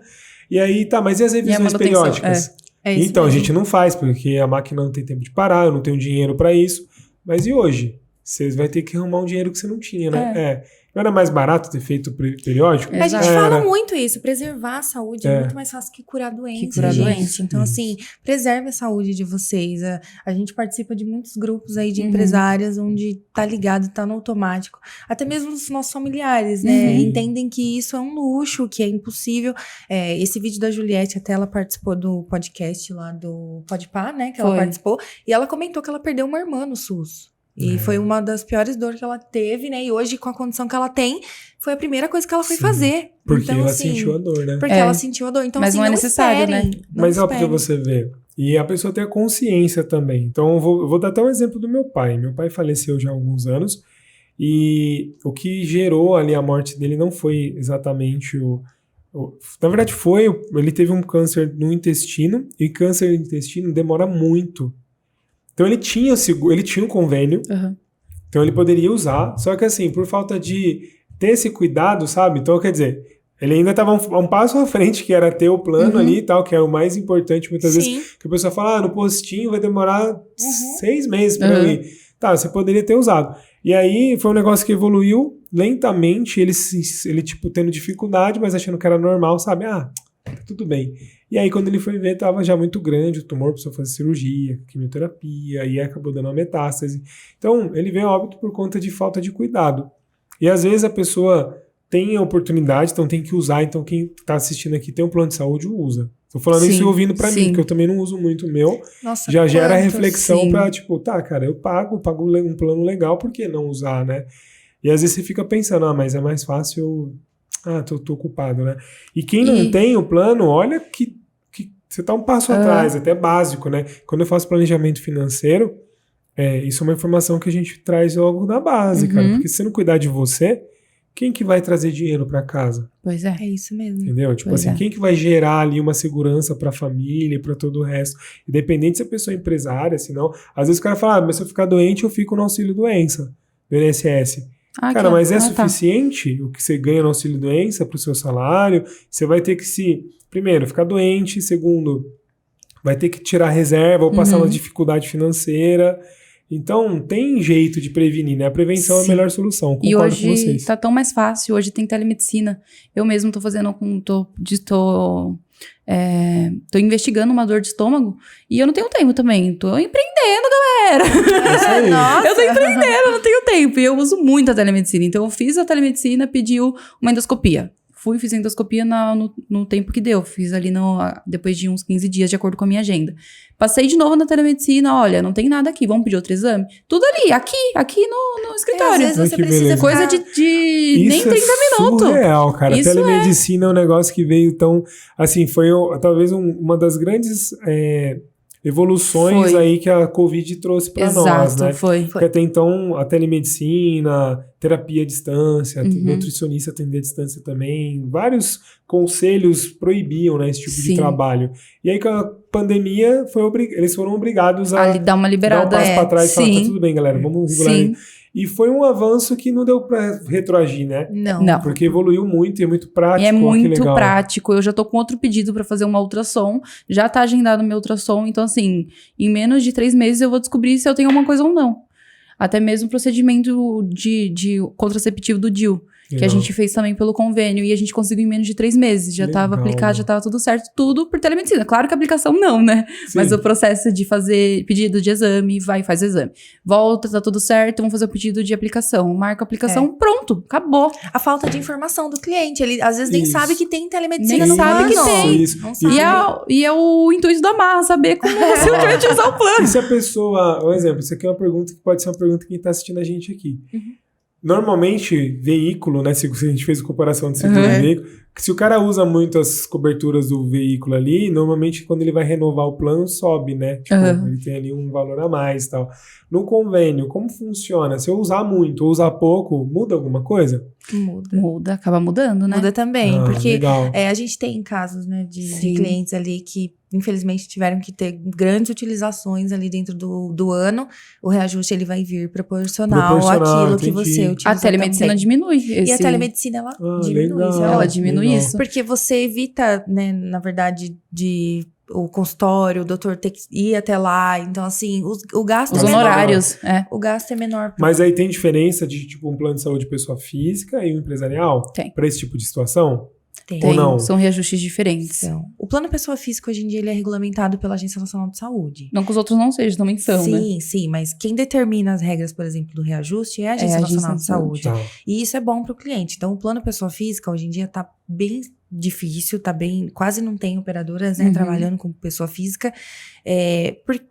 E aí, mas e as revisões periódicas? Então, a gente não faz, porque a máquina não tem tempo de parar, eu não tenho dinheiro para isso. Mas e hoje? Você vai ter que arrumar um dinheiro que você não tinha, né? Não era mais barato ter feito periódico? A gente fala muito isso, preservar a saúde é muito mais fácil que curar doença, gente. Então, assim, preserve a saúde de vocês. A gente participa de muitos grupos aí de empresárias onde tá ligado, tá no automático. Até mesmo os nossos familiares, né? Entendem que isso é um luxo, que é impossível. Esse vídeo da Juliette, até ela participou do podcast lá do Podpah, né? Que ela participou. E ela comentou que ela perdeu uma irmã no SUS. E foi uma das piores dores que ela teve, né? E hoje, com a condição que ela tem, foi a primeira coisa que ela foi fazer. Porque então, ela assim, sentiu a dor, né? Porque ela sentiu a dor. Então, mas assim, não é necessário, esperem, né? Mas é porque você vê. E a pessoa tem a consciência também. Então, eu vou dar até um exemplo do meu pai. Meu pai faleceu já há alguns anos. E o que gerou ali a morte dele não foi exatamente na verdade, ele teve um câncer no intestino. E câncer no intestino demora muito. Então ele tinha um convênio, então ele poderia usar, só que assim, por falta de ter esse cuidado, sabe? Então, quer dizer, ele ainda estava um passo à frente, que era ter o plano ali e tal, que era o mais importante muitas vezes, que a pessoa fala, no postinho vai demorar 6 meses para eu ir. Tá, você poderia ter usado. E aí foi um negócio que evoluiu lentamente, ele tipo, tendo dificuldade, mas achando que era normal, sabe? Tudo bem. E aí, quando ele foi ver, estava já muito grande o tumor, precisou fazer cirurgia, quimioterapia, e acabou dando uma metástase. Então, ele veio a óbito por conta de falta de cuidado. E às vezes a pessoa tem a oportunidade, então tem que usar. Então, quem está assistindo aqui tem um plano de saúde, usa. Estou falando isso e ouvindo para mim, porque eu também não uso muito o meu. Nossa, já gera reflexão para, tipo, cara, eu pago um plano legal, por que não usar, né? E às vezes você fica pensando, mas é mais fácil... tô ocupado, né? E quem não tem o plano, olha que você tá um passo atrás, até básico, né? Quando eu faço planejamento financeiro, isso é uma informação que a gente traz logo na base, cara. Porque se você não cuidar de você, quem que vai trazer dinheiro para casa? Pois é. É isso mesmo. Entendeu? Tipo assim, quem que vai gerar ali uma segurança para a família e para todo o resto? Independente se a pessoa é empresária, se não... Às vezes o cara fala, mas se eu ficar doente, eu fico no auxílio-doença, do INSS. Cara, mas é suficiente o que você ganha no auxílio-doença para o seu salário? Você vai ter que primeiro, ficar doente. Segundo, vai ter que tirar reserva ou passar uma dificuldade financeira. Então, tem jeito de prevenir, né? A prevenção é a melhor solução, concordo com vocês. E hoje tá tão mais fácil, hoje tem telemedicina. Eu mesmo tô fazendo tô investigando uma dor de estômago e eu não tenho tempo também. Tô empreendendo, galera. Isso aí. Nossa. Eu tô empreendendo, não tenho tempo. E eu uso muito a telemedicina. Então, eu fiz a telemedicina, pediu uma endoscopia. Fiz a endoscopia no tempo que deu. Fiz ali depois de uns 15 dias, de acordo com a minha agenda. Passei de novo na telemedicina. Olha, não tem nada aqui. Vamos pedir outro exame? Tudo ali, aqui no escritório. Às vezes você precisa coisa de nem 30 minutos. Surreal, cara. Isso telemedicina é um negócio que veio tão... Assim, foi talvez uma das grandes... evoluções aí que a Covid trouxe para nós, né? Foi. Porque até então a telemedicina, terapia à distância, nutricionista atender à distância também, vários conselhos proibiam, né, esse tipo de trabalho. E aí com a pandemia eles foram obrigados a dar uma liberada, dar um passo para trás e falar, tá tudo bem, galera, vamos regular. E foi um avanço que não deu para retroagir, né? Não. Porque evoluiu muito e é muito prático. E é muito prático. Eu já tô com outro pedido para fazer uma ultrassom. Já tá agendado meu ultrassom. Então, assim, em menos de 3 meses eu vou descobrir se eu tenho alguma coisa ou não. Até mesmo o procedimento de contraceptivo do DIU. Que a Legal. gente fez também pelo convênio. E a gente conseguiu em menos de 3 meses. Já estava Legal. aplicado, já estava tudo certo. Tudo por telemedicina. Claro que a aplicação não, né? Sim. Mas o processo de fazer pedido de exame, vai e faz o exame. Volta, tá tudo certo, vamos fazer o pedido de aplicação. Marca a aplicação, pronto, acabou. A falta de informação do cliente. Ele às vezes nem Isso. sabe que tem telemedicina Nem no sabe que plano. tem. Isso. Não E sabe. E é o intuito da Marra, saber como você vai utilizar o plano. E se a pessoa, um exemplo, isso aqui é uma pergunta que pode ser uma pergunta que quem está assistindo a gente aqui. Normalmente, veículo, né? Se a gente fez a comparação de seguro de veículo, que se o cara usa muito as coberturas do veículo ali, normalmente quando ele vai renovar o plano, sobe, né? Tipo, ele tem ali um valor a mais e tal. No convênio, como funciona? Se eu usar muito ou usar pouco, muda alguma coisa? Muda, acaba mudando, né? Muda também, porque legal. a gente tem casos, né, de Sim. clientes ali que, infelizmente, tiveram que ter grandes utilizações ali dentro do ano. O reajuste, ele vai vir proporcional àquilo que entendi. você utiliza A telemedicina também. diminui. E a telemedicina, ela diminui. legal. Isso é Ela ótimo. diminui Legal. isso. Porque você evita, né, na verdade, de o consultório, o doutor ter que ir até lá. Então, assim, o gasto Os é menor. honorários, O gasto é menor. Mas aí tem diferença de tipo um plano de saúde pessoa física e um empresarial? Tem. Para esse tipo de situação? Tem. Ou não? São reajustes diferentes. Então, o plano pessoa física, hoje em dia, ele é regulamentado pela Agência Nacional de Saúde. Não que os outros não sejam, também são, né? Sim, mas quem determina as regras, por exemplo, do reajuste é a Agência Nacional de Saúde. Tá. E isso é bom para o cliente. Então, o plano pessoa física, hoje em dia, tá bem difícil, tá bem... Quase não tem operadoras, né, trabalhando com pessoa física.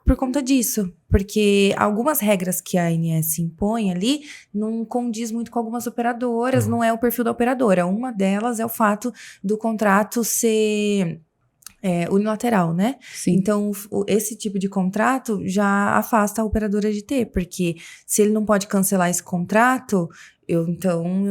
Por conta disso. Porque algumas regras que a ANS impõe ali não condiz muito com algumas operadoras, não é o perfil da operadora. Uma delas é o fato do contrato ser... unilateral, né? Sim. Então, esse tipo de contrato já afasta a operadora de ter, porque se ele não pode cancelar esse contrato, eu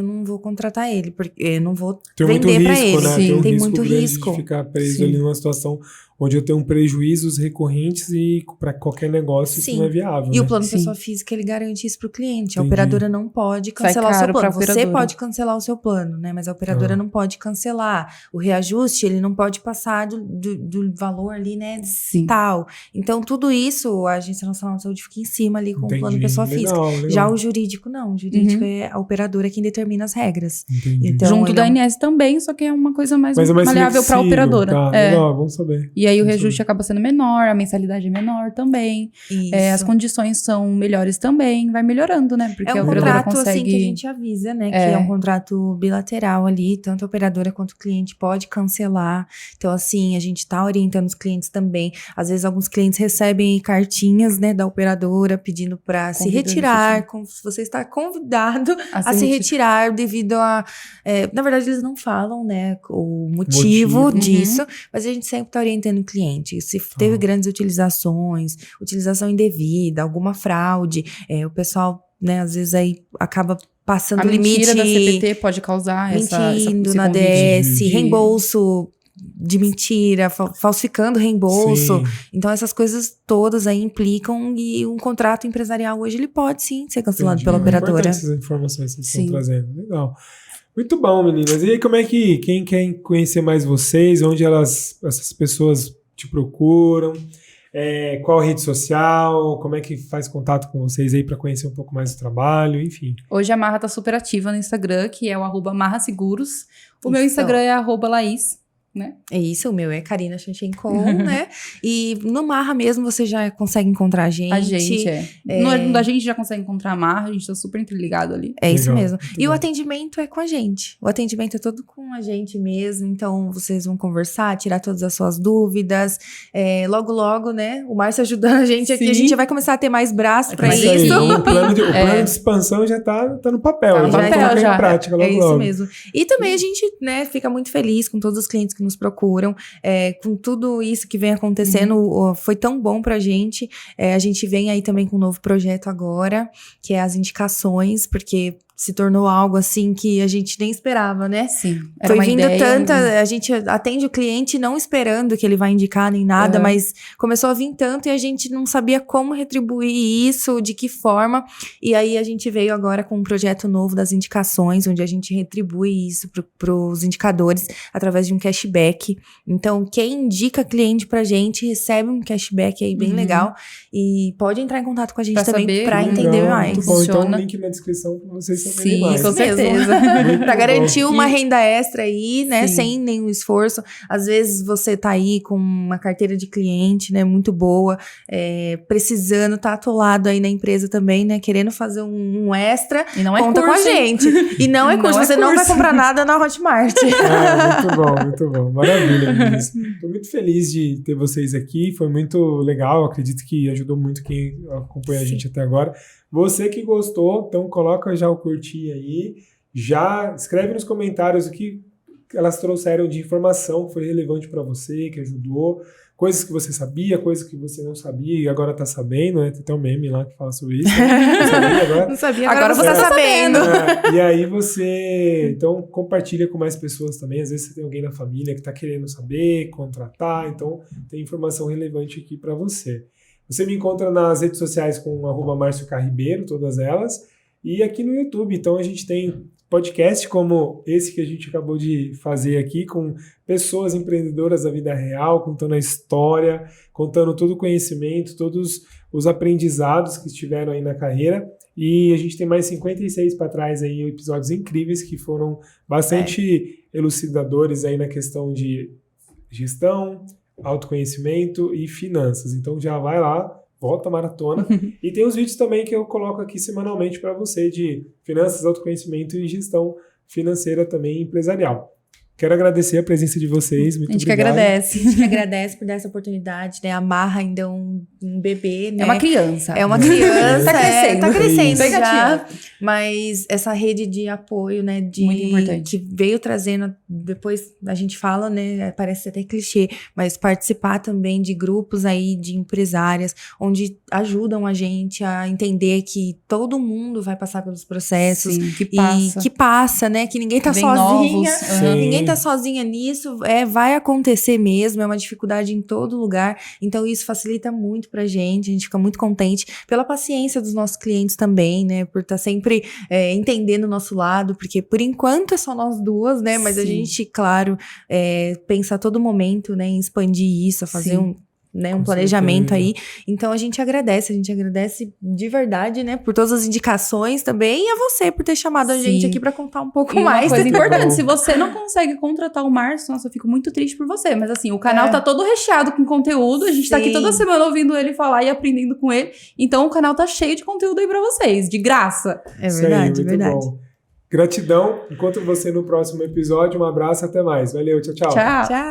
não vou contratar ele, porque eu não vou Tem muito vender para risco, ele. né? Sim. Tem risco muito grande risco. de ficar preso Sim. ali numa situação onde eu tenho prejuízos recorrentes e para qualquer negócio isso Sim. não é viável. E né? o plano Sim. pessoa física, ele garante isso para o cliente. A Entendi. operadora não pode Sai cancelar o seu caro pra plano. Você operadora. pode cancelar o seu plano, né? Mas a operadora não pode cancelar. O reajuste, ele não pode passar do valor ali, né? Sim. Tal. Então, tudo isso, a Agência Nacional de Saúde fica em cima ali com o plano pessoa física. Legal. Já o jurídico, não. O jurídico é a operadora quem determina as regras. Entendi. Então, Junto ele da é um- ANS também, só que é uma coisa mais Mas é mais maleável pra flexível, operadora. Tá, legal, vamos saber. E aí o Vamos reajuste saber. acaba sendo menor, a mensalidade é menor também. Isso. As condições são melhores também, vai melhorando, né? Porque É a um operadora contrato, consegue... assim, que a gente avisa, né? Que é um contrato bilateral ali, tanto a operadora quanto o cliente pode cancelar. Então, assim, a gente tá orientando os clientes também. Às vezes, alguns clientes recebem cartinhas, né, da operadora pedindo para se Convidando, retirar. Você está convidado a se retirar devido a... na verdade, eles não falam, né, o motivo disso, mas a gente sempre tá orientando o cliente. Se teve grandes utilizações, utilização indevida, alguma fraude, o pessoal, né, às vezes aí acaba passando A o limite. mentira da CPT pode causar Mentindo esse na convite DS, reembolso de mentira, falsificando reembolso. Sim. Então, essas coisas todas aí implicam e um contrato empresarial hoje, ele pode sim ser cancelado Entendi. pela É operadora. importante essas informações que vocês Sim. estão trazendo. Legal. Muito bom, meninas. E aí, como é que quem quer conhecer mais vocês, onde essas pessoas te procuram? Qual rede social? Como é que faz contato com vocês aí para conhecer um pouco mais do trabalho? Enfim. Hoje a Marra tá super ativa no Instagram, que é o @marraseguros. O meu Isso. Instagram é @Laís, né? É isso, o meu é Karina Chanchenkon, né? E no Marra mesmo você já consegue encontrar a gente. A gente a gente já consegue encontrar a Marra, a gente tá super interligado ali. É isso Legal, mesmo. muito E o bom. atendimento é com a gente. O atendimento é todo com a gente mesmo. Então, vocês vão conversar, tirar todas as suas dúvidas. Logo, logo, né? O Márcio ajudando a gente aqui. Sim. A gente já vai começar a ter mais braços pra mais isso. equipe. O plano de expansão já tá no papel. Tá no já papel, colocar já. em prática logo, É isso logo. mesmo. E também a gente, né, fica muito feliz com todos os clientes que nos procuram. Com tudo isso que vem acontecendo, foi tão bom pra gente. A gente vem aí também com um novo projeto agora, que é as indicações, porque se tornou algo assim que a gente nem esperava, né? Sim. Era Foi uma vindo ideia, a gente atende o cliente não esperando que ele vai indicar nem nada, mas começou a vir tanto e a gente não sabia como retribuir isso, de que forma. E aí a gente veio agora com um projeto novo das indicações, onde a gente retribui isso para os indicadores através de um cashback. Então, quem indica cliente pra gente recebe um cashback aí bem legal e pode entrar em contato com a gente Pra também saber, para legal, entender Legal, mais. muito bom. Então, Funciona. link na descrição para vocês receberem Sim, mais. com certeza. Pra garantir uma E- renda extra aí, né? Sim. Sem nenhum esforço. Às vezes você tá aí com uma carteira de cliente, né? Muito boa, precisando, tá atolado aí na empresa também, né? Querendo fazer um extra. E não é Conta curso, com a hein? gente. E não é Não curso, é você não vai curso. comprar nada na Hotmart. Muito bom, muito bom. Maravilha, meninas. Tô muito feliz de ter vocês aqui. Foi muito legal. Acredito que ajudou muito quem acompanha a gente até agora. Você que gostou, então coloca já o curtir aí. Já escreve nos comentários o que elas trouxeram de informação que foi relevante para você, que ajudou. Coisas que você sabia, coisas que você não sabia e agora tá sabendo, né? Tem até um meme lá que fala sobre isso. Né? Não sabia agora. Não sabia, Agora você tá você tá sabendo. E aí você, então, compartilha com mais pessoas também. Às vezes você tem alguém na família que está querendo saber, contratar, então tem informação relevante aqui para você. Você me encontra nas redes sociais com @MárcioCarribeiro, todas elas, e aqui no YouTube. Então a gente tem podcast como esse que a gente acabou de fazer aqui, com pessoas empreendedoras da vida real, contando a história, contando todo o conhecimento, todos os aprendizados que estiveram aí na carreira. E a gente tem mais 56 para trás aí, episódios incríveis que foram bastante elucidadores aí na questão de gestão, autoconhecimento e finanças. Então já vai lá, volta a maratona. E tem os vídeos também que eu coloco aqui semanalmente para você de finanças, autoconhecimento e gestão financeira também empresarial. Quero agradecer a presença de vocês. Muito A gente que obrigado. agradece. A gente que agradece por dar essa oportunidade, né? A Marra ainda é um bebê, né? É uma criança. É uma criança, Tá crescendo. tá crescendo Bem já, gatinha. mas essa rede de apoio, né, Muito importante. que veio trazendo, depois a gente fala, né, parece até clichê, mas participar também de grupos aí de empresárias, onde ajudam a gente a entender que todo mundo vai passar pelos processos, Sim, que passa. e que passa, né, que ninguém tá Vem sozinha, novos. Sim. ninguém tá sozinha nisso, vai acontecer mesmo, é uma dificuldade em todo lugar, então isso facilita muito pra gente, a gente fica muito contente pela paciência dos nossos clientes também, né, por estar sempre entendendo o nosso lado, porque por enquanto é só nós duas, né, mas a Sim. gente, claro, pensa a todo momento, né, em expandir isso, a fazer Sim. um Com planejamento certeza. aí, então a gente agradece de verdade, né, por todas as indicações também, e a você por ter chamado a Sim. gente aqui pra contar um pouco E uma mais. coisa Muito importante, bom. se você não consegue contratar o Márcio, nossa, eu fico muito triste por você. Mas assim, o canal É. tá todo recheado com conteúdo. A gente tá aqui Sim. toda semana ouvindo ele falar e aprendendo com ele. Então o canal tá cheio de conteúdo aí pra vocês, de graça. É Isso verdade, aí, é muito verdade. bom. Gratidão. Encontro você no próximo episódio. Um abraço, até mais. Valeu, tchau, tchau. Tchau. Tchau.